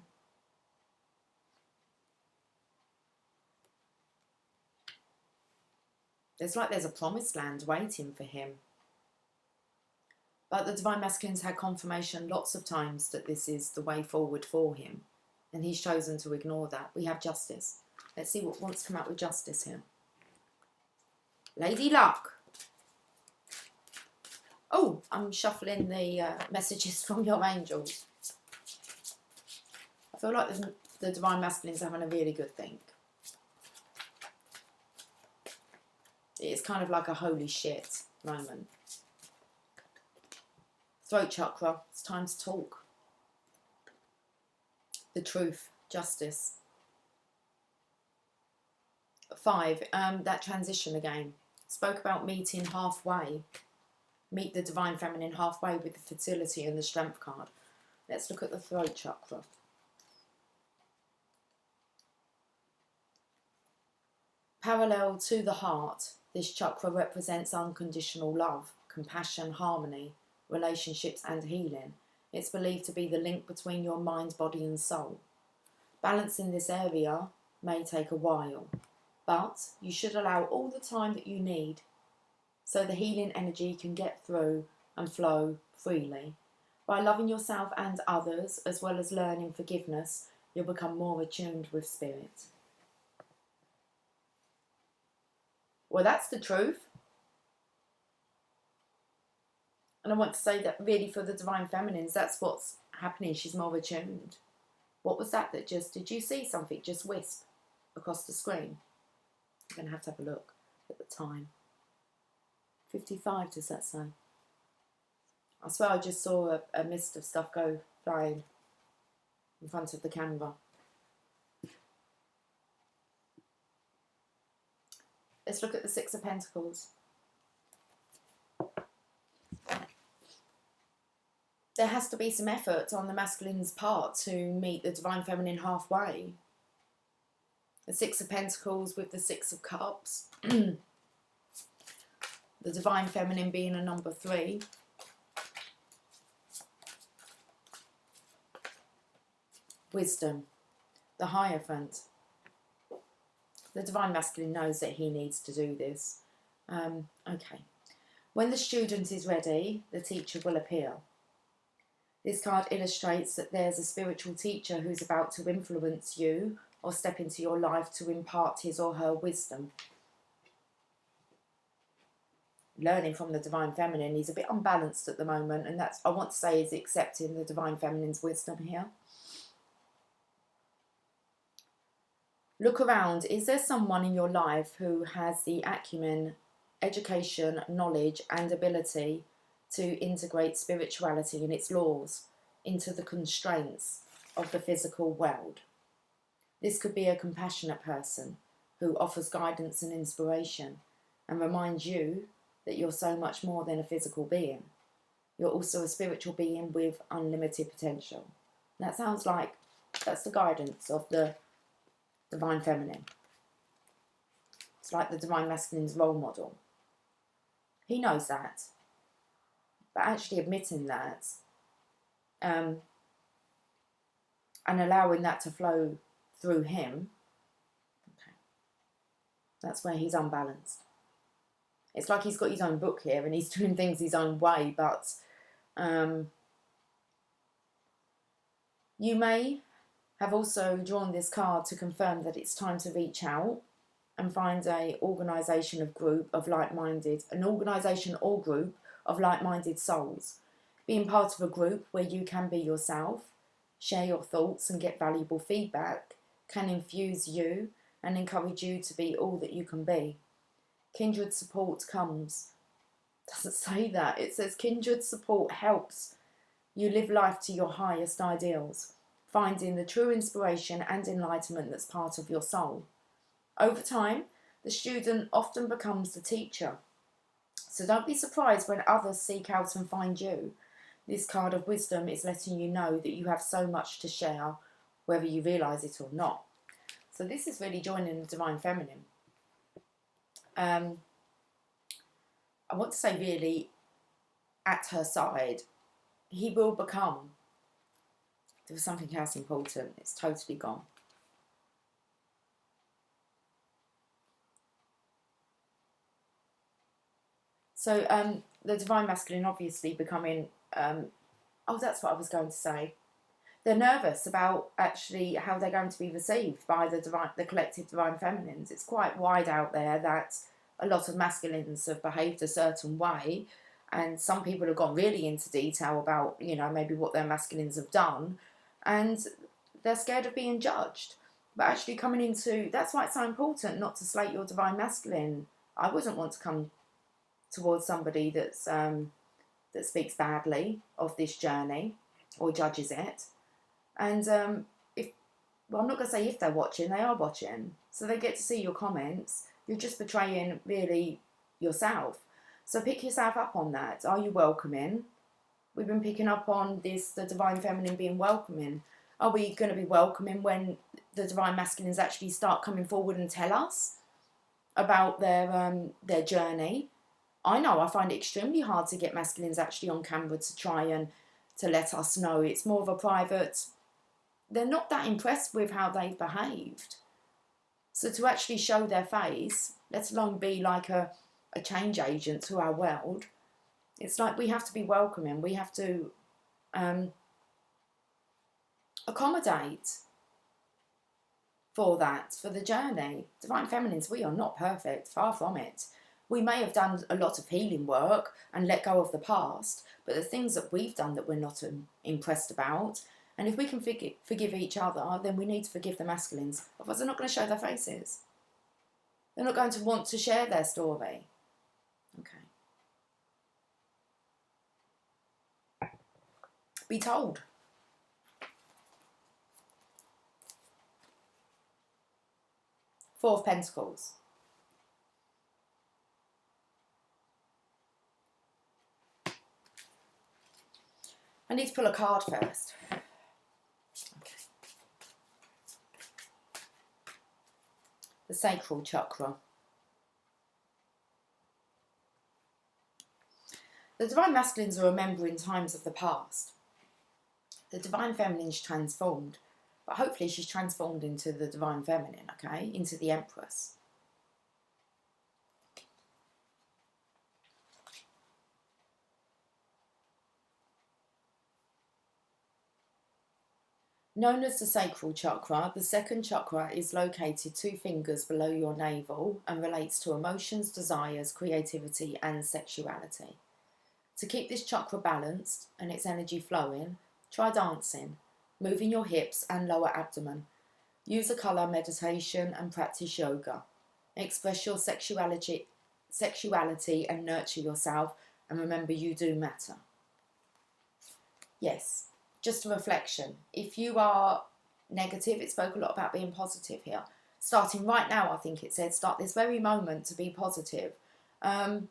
It's like there's a promised land waiting for him. But the Divine Masculine's had confirmation lots of times that this is the way forward for him, and he's chosen to ignore that. We have Justice. Let's see what wants to come out with Justice here. Lady Luck. Oh, I'm shuffling the messages from your angels. I feel like the Divine Masculine's having a really good think. It's kind of like a holy shit moment. Throat chakra, it's time to talk. The truth, Justice. 5, that transition again. Spoke about meeting halfway. Meet the Divine Feminine halfway with the fertility and the strength card. Let's look at the throat chakra. Parallel to the heart, this chakra represents unconditional love, compassion, harmony, relationships and healing. It's believed to be the link between your mind, body and soul. Balancing this area may take a while, but you should allow all the time that you need so the healing energy can get through and flow freely. By loving yourself and others, as well as learning forgiveness, you'll become more attuned with spirit. Well, that's the truth. And I want to say that really for the Divine Feminines, that's what's happening. She's more attuned. What was that just, did you see something just wisp across the screen? I'm going to have a look at the time. 55, does that say? I swear I just saw a mist of stuff go flying in front of the camera. Let's look at the Six of Pentacles. There has to be some effort on the masculine's part to meet the Divine Feminine halfway. The Six of Pentacles with the Six of Cups. The Divine Feminine being a number 3. Wisdom. The Hierophant. The Divine Masculine knows that he needs to do this. Okay. When the student is ready, the teacher will appear. This card illustrates that there's a spiritual teacher who's about to influence you or step into your life to impart his or her wisdom. Learning from the Divine Feminine, he's a bit unbalanced at the moment, and that's, I want to say, is accepting the Divine Feminine's wisdom here. Look around. Is there someone in your life who has the acumen, education, knowledge and ability to integrate spirituality and its laws into the constraints of the physical world? This could be a compassionate person who offers guidance and inspiration and reminds you that you're so much more than a physical being. You're also a spiritual being with unlimited potential. And that sounds like that's the guidance of the Divine Feminine. It's like the Divine Masculine's role model. He knows that. But actually admitting that and allowing that to flow through him, okay, that's where he's unbalanced. It's like he's got his own book here and he's doing things his own way, but you may have also drawn this card to confirm that it's time to reach out and find an organisation or group of like-minded souls. Being part of a group where you can be yourself, share your thoughts and get valuable feedback can infuse you and encourage you to be all that you can be. Kindred support comes. Doesn't say that. It says kindred support helps you live life to your highest ideals, finding the true inspiration and enlightenment that's part of your soul. Over time, the student often becomes the teacher. So don't be surprised when others seek out and find you. This card of wisdom is letting you know that you have so much to share, whether you realise it or not. So this is really joining the Divine Feminine. I want to say really at her side. He will become. There was something else important. It's totally gone. So the Divine Masculine obviously becoming, oh, that's what I was going to say. They're nervous about actually how they're going to be received by the collective Divine Feminines. It's quite wide out there that a lot of masculines have behaved a certain way, and some people have gone really into detail about, you know, maybe what their masculines have done, and they're scared of being judged. But actually coming into, that's why it's so important not to slate your Divine Masculine. I wouldn't want to come towards somebody that's that speaks badly of this journey or judges it. And well, I'm not going to say if they're watching, they are watching. So they get to see your comments. You're just betraying really yourself. So pick yourself up on that. Are you welcoming? We've been picking up on this, the Divine Feminine being welcoming. Are we going to be welcoming when the Divine Masculines actually start coming forward and tell us about their journey? I know I find it extremely hard to get masculines actually on camera to try and to let us know. It's more of a private, they're not that impressed with how they've behaved. So to actually show their face, let alone be like a change agent to our world, it's like we have to be welcoming. We have to accommodate for that, for the journey. Divine Feminines, we are not perfect, far from it. We may have done a lot of healing work and let go of the past, but the things that we've done that we're not impressed about, and if we can forgive each other, then we need to forgive the masculines. Otherwise, they're not going to show their faces. They're not going to want to share their story. Okay. Be told. Four of Pentacles. I need to pull a card first. Okay. The sacral chakra. The Divine Masculines are remembering times of the past. The Divine Feminine's transformed, but hopefully she's transformed into the Divine Feminine, okay? Into the Empress. Known as the sacral chakra, the second chakra is located 2 fingers below your navel and relates to emotions, desires, creativity and sexuality. To keep this chakra balanced and its energy flowing, try dancing, moving your hips and lower abdomen. Use a colour, meditation and practice yoga. Express your sexuality and nurture yourself, and remember you do matter. Yes. Just a reflection. If you are negative, it spoke a lot about being positive here. Starting right now, I think it said, start this very moment to be positive. Learn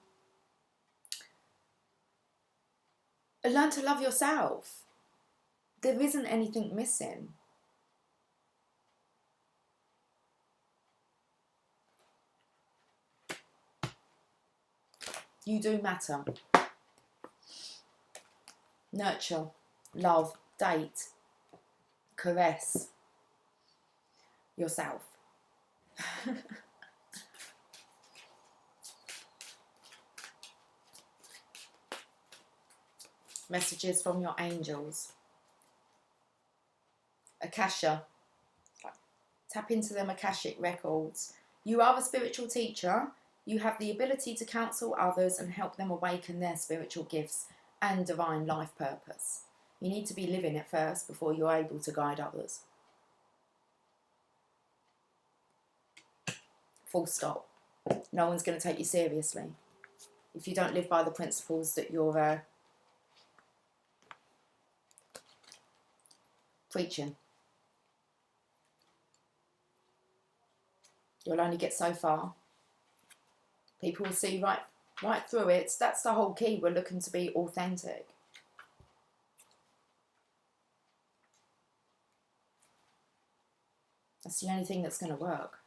to love yourself. There isn't anything missing. You do matter. Nurture, love, date, caress yourself. Messages from your angels. Akasha. Tap into them Akashic records. You are a spiritual teacher. You have the ability to counsel others and help them awaken their spiritual gifts and divine life purpose. You need to be living it first before you're able to guide others. Full stop. No one's going to take you seriously if you don't live by the principles that you're preaching. You'll only get so far. People will see right through it. That's the whole key. We're looking to be authentic. That's the only thing that's going to work.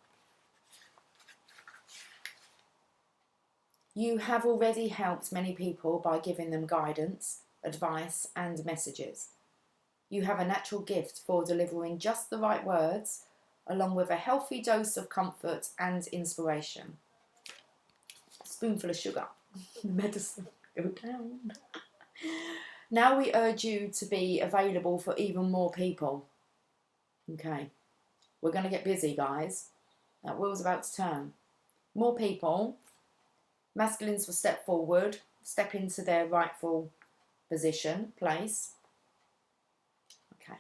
You have already helped many people by giving them guidance, advice and messages. You have a natural gift for delivering just the right words, along with a healthy dose of comfort and inspiration. A spoonful of sugar. Medicine. Go down. Now we urge you to be available for even more people. Okay. We're going to get busy, guys. That wheel's about to turn. More people. Masculines will step forward, step into their rightful position, place. Okay.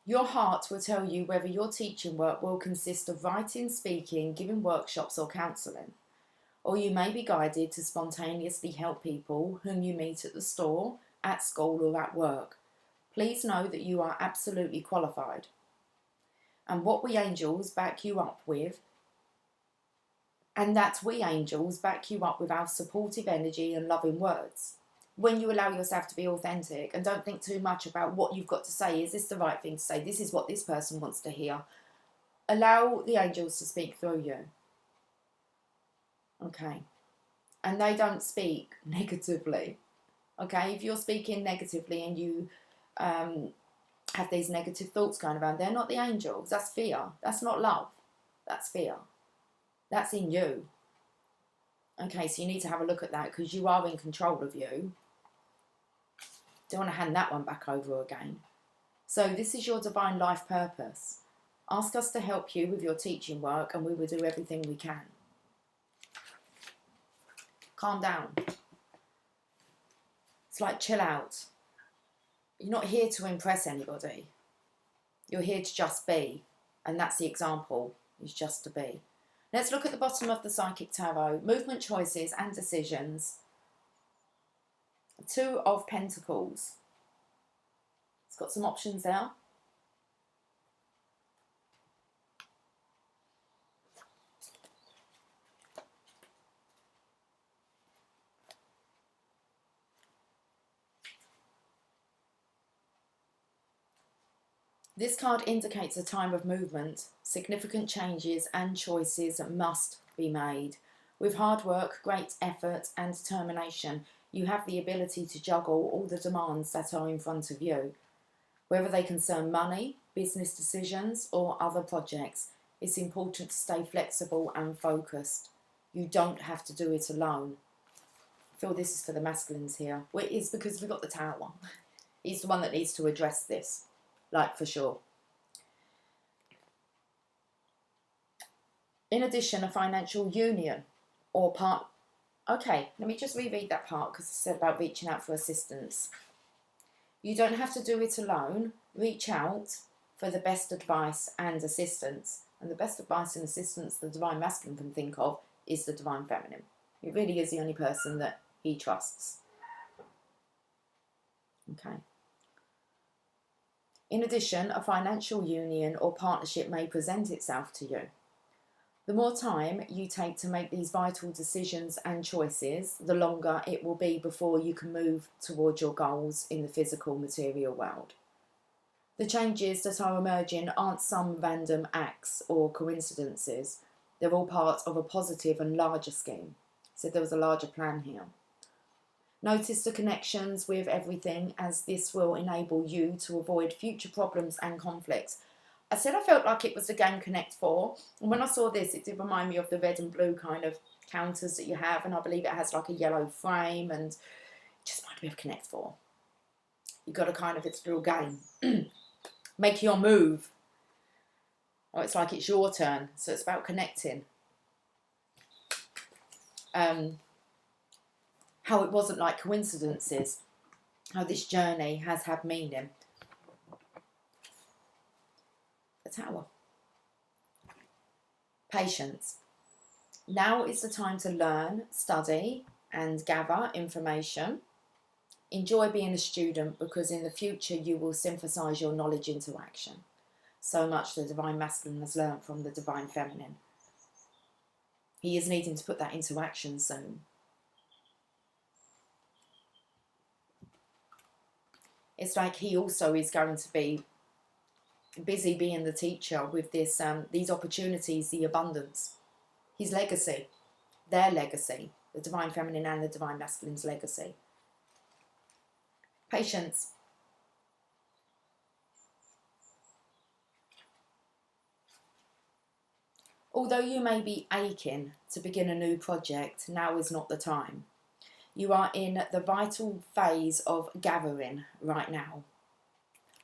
Your heart will tell you whether your teaching work will consist of writing, speaking, giving workshops or counselling. Or you may be guided to spontaneously help people whom you meet at the store, at school or at work. Please know that you are absolutely qualified. And what we angels back you up with And that we angels back you up with our supportive energy and loving words. When you allow yourself to be authentic and don't think too much about what you've got to say, is this the right thing to say? This is what this person wants to hear. Allow the angels to speak through you. Okay. And they don't speak negatively. Okay. If you're speaking negatively and you have these negative thoughts going around, they're not the angels. That's fear. That's not love. That's fear. That's in you. Okay, so you need to have a look at that because you are in control of you. Don't want to hand that one back over again. So this is your divine life purpose. Ask us to help you with your teaching work and we will do everything we can. Calm down. It's like chill out. You're not here to impress anybody. You're here to just be. And that's the example, is just to be. Let's look at the bottom of the Psychic Tarot. Movement, choices and decisions. Two of Pentacles. It's got some options there. This card indicates a time of movement. Significant changes and choices must be made. With hard work, great effort and determination, you have the ability to juggle all the demands that are in front of you. Whether they concern money, business decisions or other projects, it's important to stay flexible and focused. You don't have to do it alone. I feel this is for the masculines here. Well, it is because we've got the Tower. He's the one that needs to address this. Like, for sure. In addition, a financial union or part... Okay, let me just reread that part because it said about reaching out for assistance. You don't have to do it alone. Reach out for the best advice and assistance. And the best advice and assistance the Divine Masculine can think of is the Divine Feminine. It really is the only person that he trusts. Okay. In addition, a financial union or partnership may present itself to you. The more time you take to make these vital decisions and choices, the longer it will be before you can move towards your goals in the physical material world. The changes that are emerging aren't some random acts or coincidences. They're all part of a positive and larger scheme. So there was a larger plan here. Notice the connections with everything, as this will enable you to avoid future problems and conflicts. I said I felt like it was the game Connect 4, and when I saw this, it did remind me of the red and blue kind of counters that you have, and I believe it has like a yellow frame, and it just reminded me of Connect 4. You've got to kind of, it's a little game. Make your move. Oh, it's like it's your turn, so it's about connecting. How it wasn't like coincidences, how this journey has had meaning. The Tower. Patience. Now is the time to learn, study and gather information. Enjoy being a student because in the future you will synthesize your knowledge into action. So much the Divine Masculine has learned from the Divine Feminine. He is needing to put that into action soon. It's like he also is going to be busy being the teacher with this, these opportunities, the abundance. His legacy, their legacy, the Divine Feminine and the Divine Masculine's legacy. Patience. Although you may be aching to begin a new project, now is not the time. You are in the vital phase of gathering right now.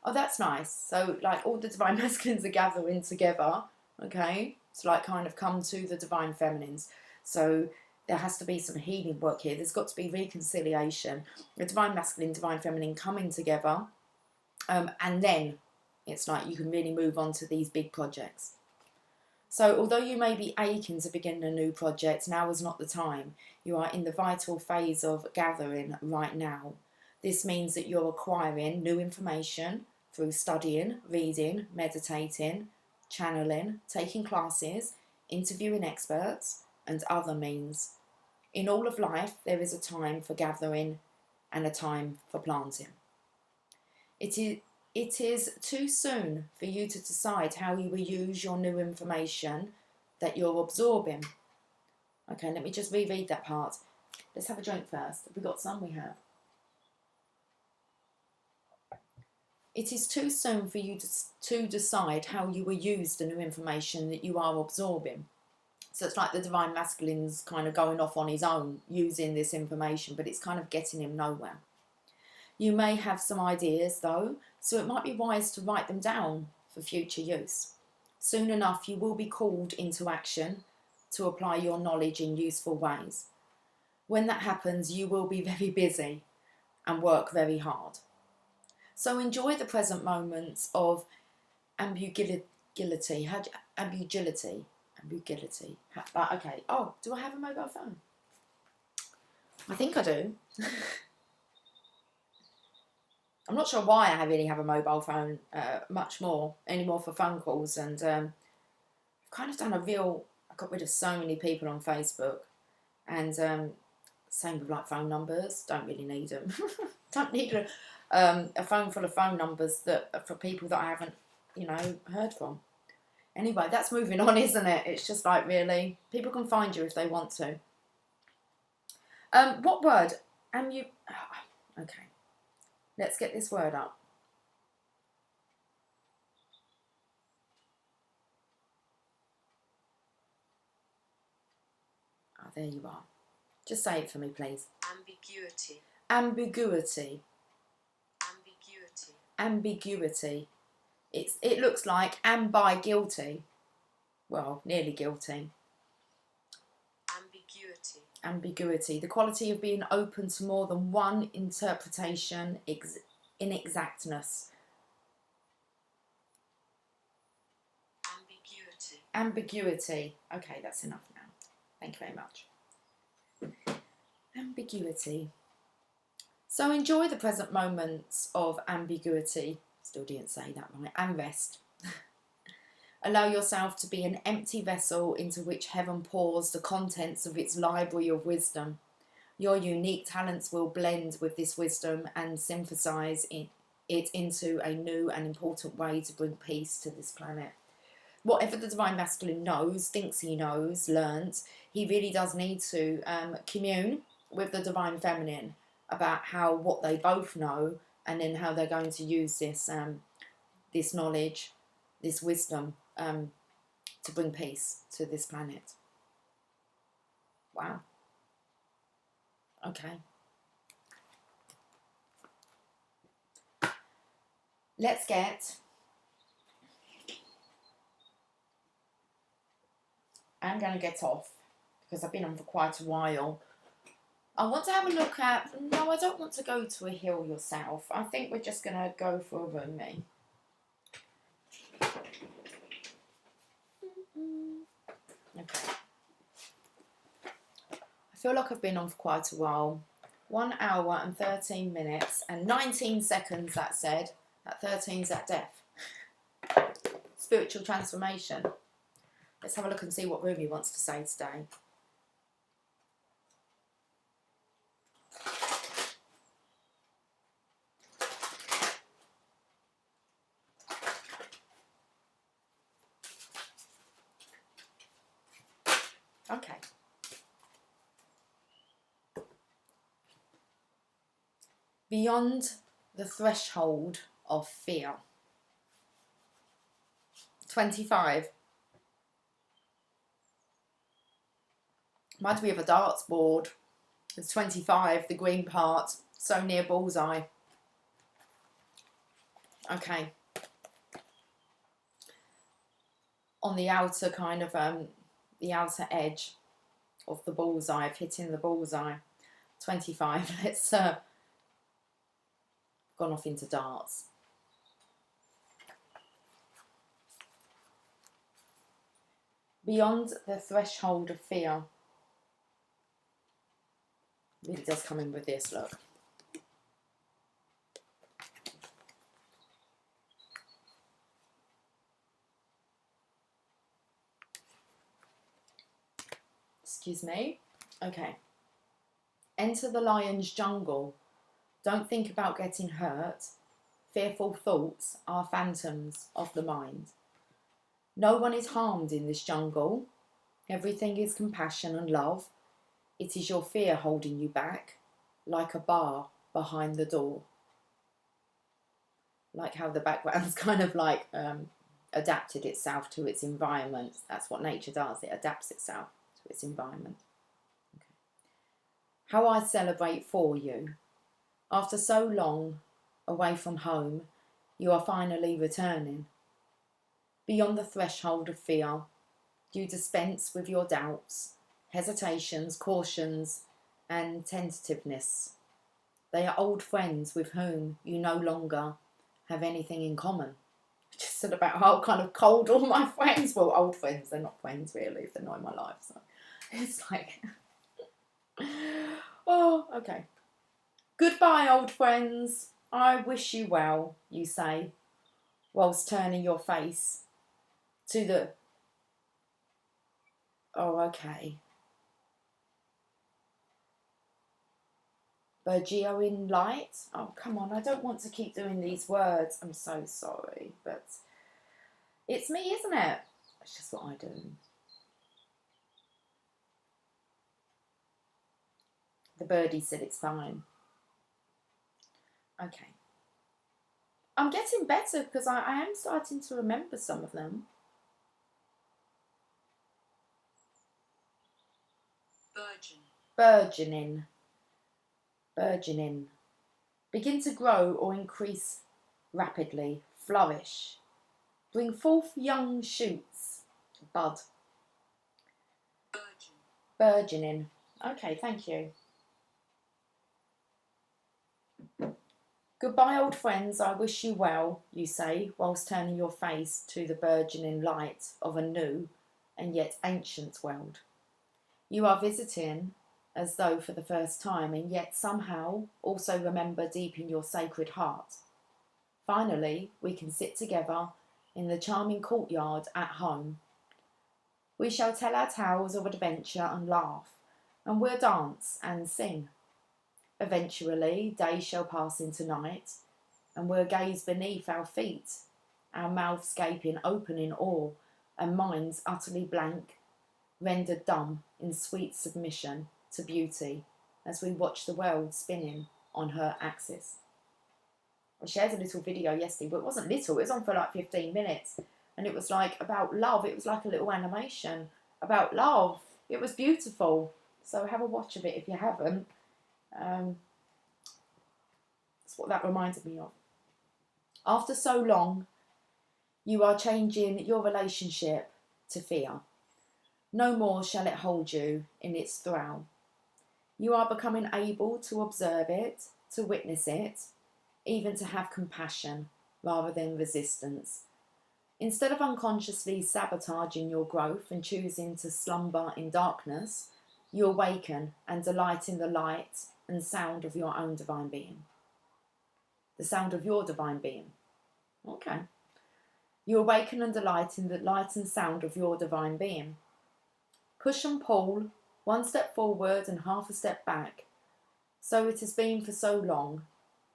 Oh, that's nice. So, like, all the Divine Masculines are gathering together, okay? To, like, kind of come to the Divine Feminines. So, there has to be some healing work here. There's got to be reconciliation. The Divine Masculine, Divine Feminine coming together. And then it's like you can really move on to these big projects. So although you may be aching to begin a new project, now is not the time. You are in the vital phase of gathering right now. This means that you're acquiring new information through studying, reading, meditating, channeling, taking classes, interviewing experts, and other means. In all of life, there is a time for gathering and a time for planting. It is too soon for you to decide how you will use your new information that you're absorbing. Okay, let me just reread that part. Let's have a drink first. Have we got some? We have. It is too soon for you to decide how you will use the new information that you are absorbing. So it's like the Divine Masculine's kind of going off on his own, using this information, but it's kind of getting him nowhere. You may have some ideas though, so it might be wise to write them down for future use. Soon enough, you will be called into action to apply your knowledge in useful ways. When that happens, you will be very busy and work very hard. So enjoy the present moments of ambiguity. Okay. Oh, do I have a mobile phone? I think I do. I'm not sure why I really have a mobile phone anymore for phone calls, and I've kind of done I got rid of so many people on Facebook, and same with like phone numbers. Don't really need them. Don't need a phone full of phone numbers that for people that I haven't, heard from. Anyway, that's moving on, isn't it? It's just like, really, people can find you if they want to. What word? Okay. Let's get this word up. Oh, there you are. Just say it for me, please. Ambiguity. Ambiguity. Ambiguity. Ambiguity. It looks like am by guilty. Well, nearly guilty. Ambiguity. Ambiguity. The quality of being open to more than one interpretation, inexactness. Ambiguity. Ambiguity. Okay, that's enough now. Thank you very much. Ambiguity. So enjoy the present moments of ambiguity. Still didn't say that right. And rest. Allow yourself to be an empty vessel into which heaven pours the contents of its library of wisdom. Your unique talents will blend with this wisdom and synthesize it into a new and important way to bring peace to this planet. Whatever the Divine Masculine knows, thinks he knows, learns, he really does need to commune with the Divine Feminine about what they both know, and then how they're going to use this this knowledge, this wisdom, to bring peace to this planet. Wow. Okay. Let's get... I'm going to get off because I've been on for quite a while. I want to have a look at... No, I don't want to go to a hill yourself. I think we're just going to go for a roomie. Okay. I feel like I've been on for quite a while. 1 hour and 13 minutes and 19 seconds, that said. That 13's at death. Spiritual transformation. Let's have a look and see what Rumi wants to say today. Okay. Beyond the threshold of fear. 25. Reminds me of a darts board. It's 25, the green part, so near bullseye. Okay. On the outer kind of, the outer edge of the bullseye, of hitting the bullseye. 25. Let's, gone off into darts. Beyond the threshold of fear. Really does come in with this, look. Excuse me. Okay. Enter the lion's jungle. Don't think about getting hurt. Fearful thoughts are phantoms of the mind. No one is harmed in this jungle. Everything is compassion and love. It is your fear holding you back, like a bar behind the door. Like how the background's kind of like adapted itself to its environment. That's what nature does. It adapts itself to its environment. Okay. How I celebrate for you. After so long away from home, you are finally returning. Beyond the threshold of fear, you dispense with your doubts, hesitations, cautions, and tentativeness. They are old friends with whom you no longer have anything in common. Just said about how kind of cold all my friends, well, old friends, they're not friends really if they're not in my life. So it's like, oh, okay. Goodbye, old friends. I wish you well, you say, whilst turning your face to the... Oh, okay. Burgeoning light. Oh, come on. I don't want to keep doing these words. I'm so sorry. But it's me, isn't it? It's just what I do. The birdie said it's fine. Okay. I'm getting better because I am starting to remember some of them. Burgeoning. Burgeoning. Begin to grow or increase rapidly. Flourish. Bring forth young shoots. Bud. Burgeoning. Okay, thank you. Goodbye, old friends, I wish you well, you say, whilst turning your face to the burgeoning light of a new and yet ancient world. You are visiting as though for the first time, and yet somehow also remember deep in your sacred heart. Finally, we can sit together in the charming courtyard at home. We shall tell our tales of adventure and laugh, and we'll dance and sing. Eventually, day shall pass into night, and we'll gaze beneath our feet, our mouths gaping open in awe, and minds utterly blank, rendered dumb in sweet submission to beauty, as we watch the world spinning on her axis. I shared a little video yesterday, but it wasn't little, it was on for like 15 minutes, and it was like about love. It was like a little animation about love. It was beautiful, so have a watch of it if you haven't. That's what that reminded me of. After so long, you are changing your relationship to fear. No more shall it hold you in its thrall. You are becoming able to observe it, to witness it, even to have compassion rather than resistance. Instead of unconsciously sabotaging your growth and choosing to slumber in darkness, you awaken and delight in the light and sound of your own divine being. The sound of your divine being. Okay. You awaken and delight in the light and sound of your divine being. Push and pull, one step forward and half a step back. So it has been for so long,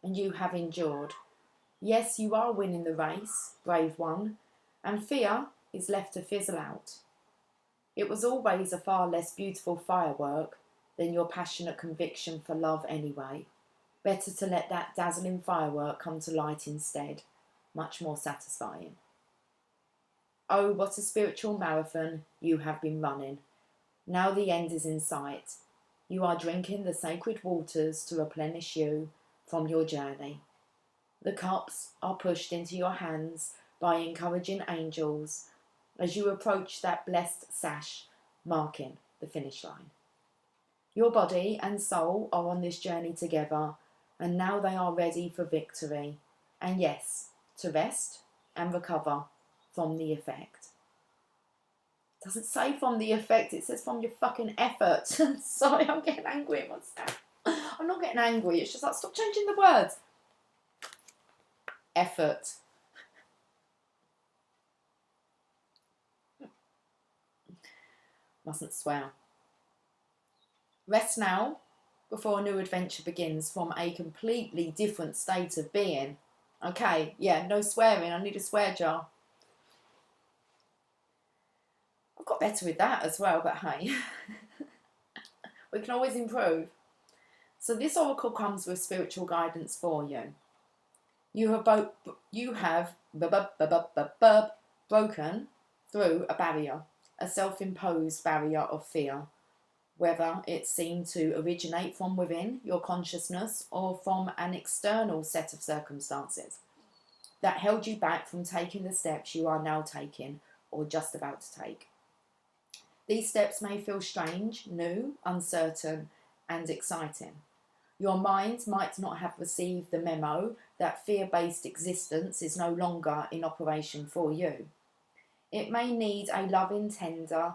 and you have endured. Yes, you are winning the race, brave one, and fear is left to fizzle out. It was always a far less beautiful firework than your passionate conviction for love anyway. Better to let that dazzling firework come to light instead, much more satisfying. Oh, what a spiritual marathon you have been running. Now the end is in sight. You are drinking the sacred waters to replenish you from your journey. The cups are pushed into your hands by encouraging angels as you approach that blessed sash marking the finish line. Your body and soul are on this journey together, and now they are ready for victory, and yes, to rest and recover from the effect. It doesn't say from the effect, it says from your fucking effort. Sorry, I'm getting angry at myself. I'm not getting angry, it's just like, stop changing the words. Effort. Mustn't swear. Rest now before a new adventure begins from a completely different state of being. Okay, yeah, no swearing. I need a swear jar. I've got better with that as well, but hey, we can always improve. So this oracle comes with spiritual guidance for you. You have broken through a barrier, a self-imposed barrier of fear, whether it seemed to originate from within your consciousness or from an external set of circumstances that held you back from taking the steps you are now taking or just about to take. These steps may feel strange, new, uncertain, and exciting. Your mind might not have received the memo that fear-based existence is no longer in operation for you. It may need a loving, tender,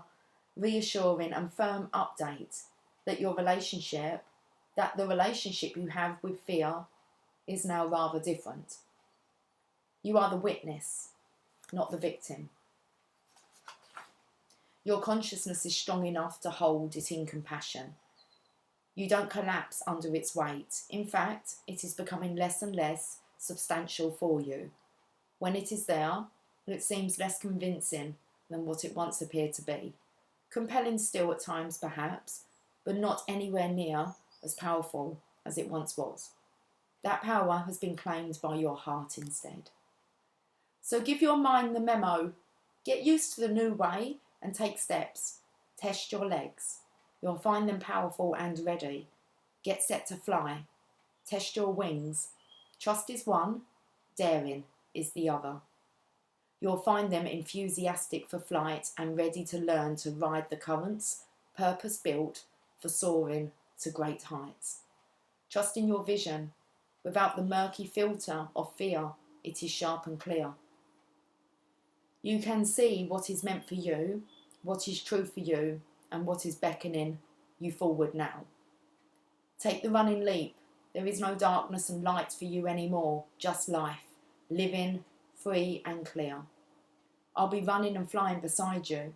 reassuring and firm update that the relationship you have with fear is now rather different. You are the witness, not the victim. Your consciousness is strong enough to hold it in compassion. You don't collapse under its weight. In fact, it is becoming less and less substantial for you. When it is there, it seems less convincing than what it once appeared to be. Compelling still at times perhaps, but not anywhere near as powerful as it once was. That power has been claimed by your heart instead. So give your mind the memo. Get used to the new way and take steps. Test your legs. You'll find them powerful and ready. Get set to fly. Test your wings. Trust is one, daring is the other. You'll find them enthusiastic for flight and ready to learn to ride the currents, purpose-built for soaring to great heights. Trust in your vision. Without the murky filter of fear, it is sharp and clear. You can see what is meant for you, what is true for you, and what is beckoning you forward now. Take the running leap. There is no darkness and light for you anymore, just life, living, free and clear. I'll be running and flying beside you.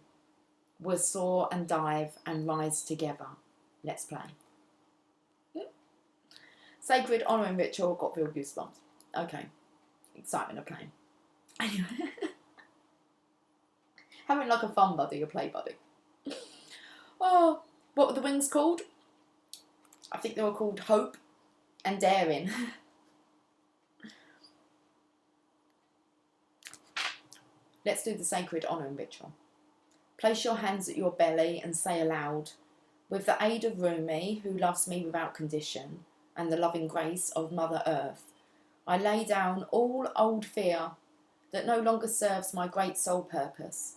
We'll soar and dive and rise together. Let's play. Sacred honouring ritual, got real goosebumps. Okay, excitement of playing. Anyway, having like a fun buddy, a play buddy. Oh, what were the wings called? I think they were called Hope and Daring. Let's do the sacred honouring ritual. Place your hands at your belly and say aloud, with the aid of Rumi, who loves me without condition, and the loving grace of Mother Earth, I lay down all old fear that no longer serves my great soul purpose.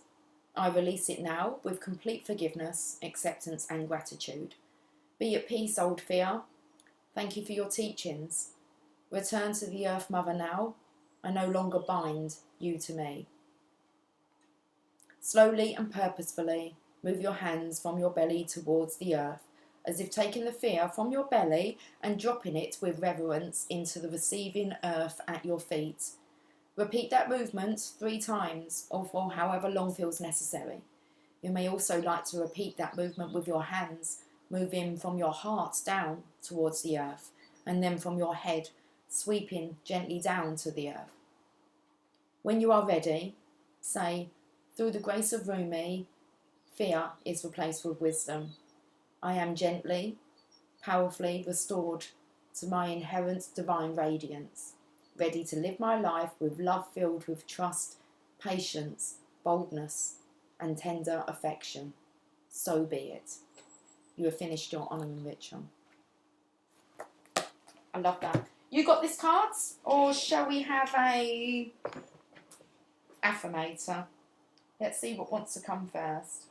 I release it now with complete forgiveness, acceptance and gratitude. Be at peace, old fear. Thank you for your teachings. Return to the Earth Mother now. I no longer bind you to me. Slowly and purposefully move your hands from your belly towards the earth, as if taking the fear from your belly and dropping it with reverence into the receiving earth at your feet. Repeat that movement 3 times or for however long feels necessary. You may also like to repeat that movement with your hands, moving from your heart down towards the earth, and then from your head, sweeping gently down to the earth. When you are ready, say, through the grace of Rumi, fear is replaced with wisdom. I am gently, powerfully restored to my inherent divine radiance, ready to live my life with love filled with trust, patience, boldness, and tender affection. So be it. You have finished your honouring ritual. I love that. You got this cards, or shall we have a affirmator? Let's see what wants to come first.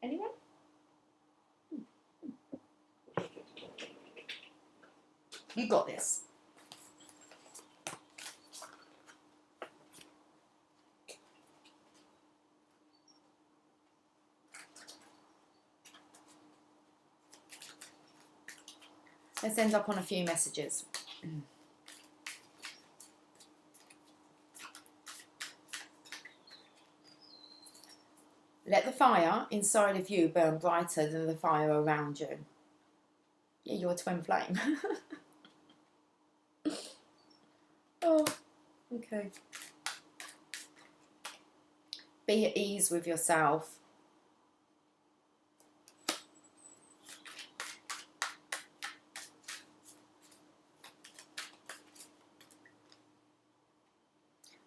Anyone? You got this. Let's end up on a few messages. Let the fire inside of you burn brighter than the fire around you. Yeah, you're a twin flame. Oh, okay. Be at ease with yourself.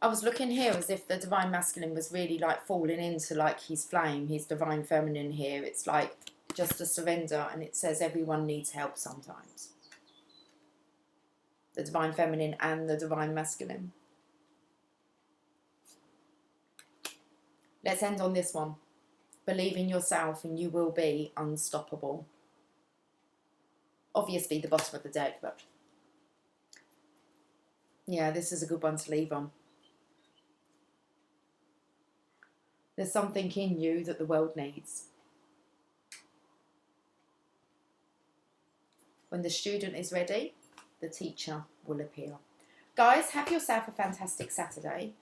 I was looking here as if the divine masculine was really like falling into like his flame, his divine feminine here. It's like just a surrender, and it says everyone needs help sometimes. The divine feminine and the divine masculine. Let's end on this one. Believe in yourself and you will be unstoppable. Obviously the bottom of the deck, but yeah, this is a good one to leave on. There's something in you that the world needs. When the student is ready, the teacher will appear. Guys, have yourself a fantastic Saturday.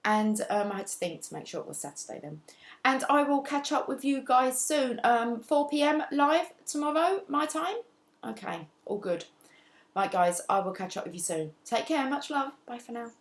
And I had to think to make sure it was Saturday then. And I will catch up with you guys soon. 4 p.m. live tomorrow, my time. Okay, all good. Right, guys, I will catch up with you soon. Take care. Much love. Bye for now.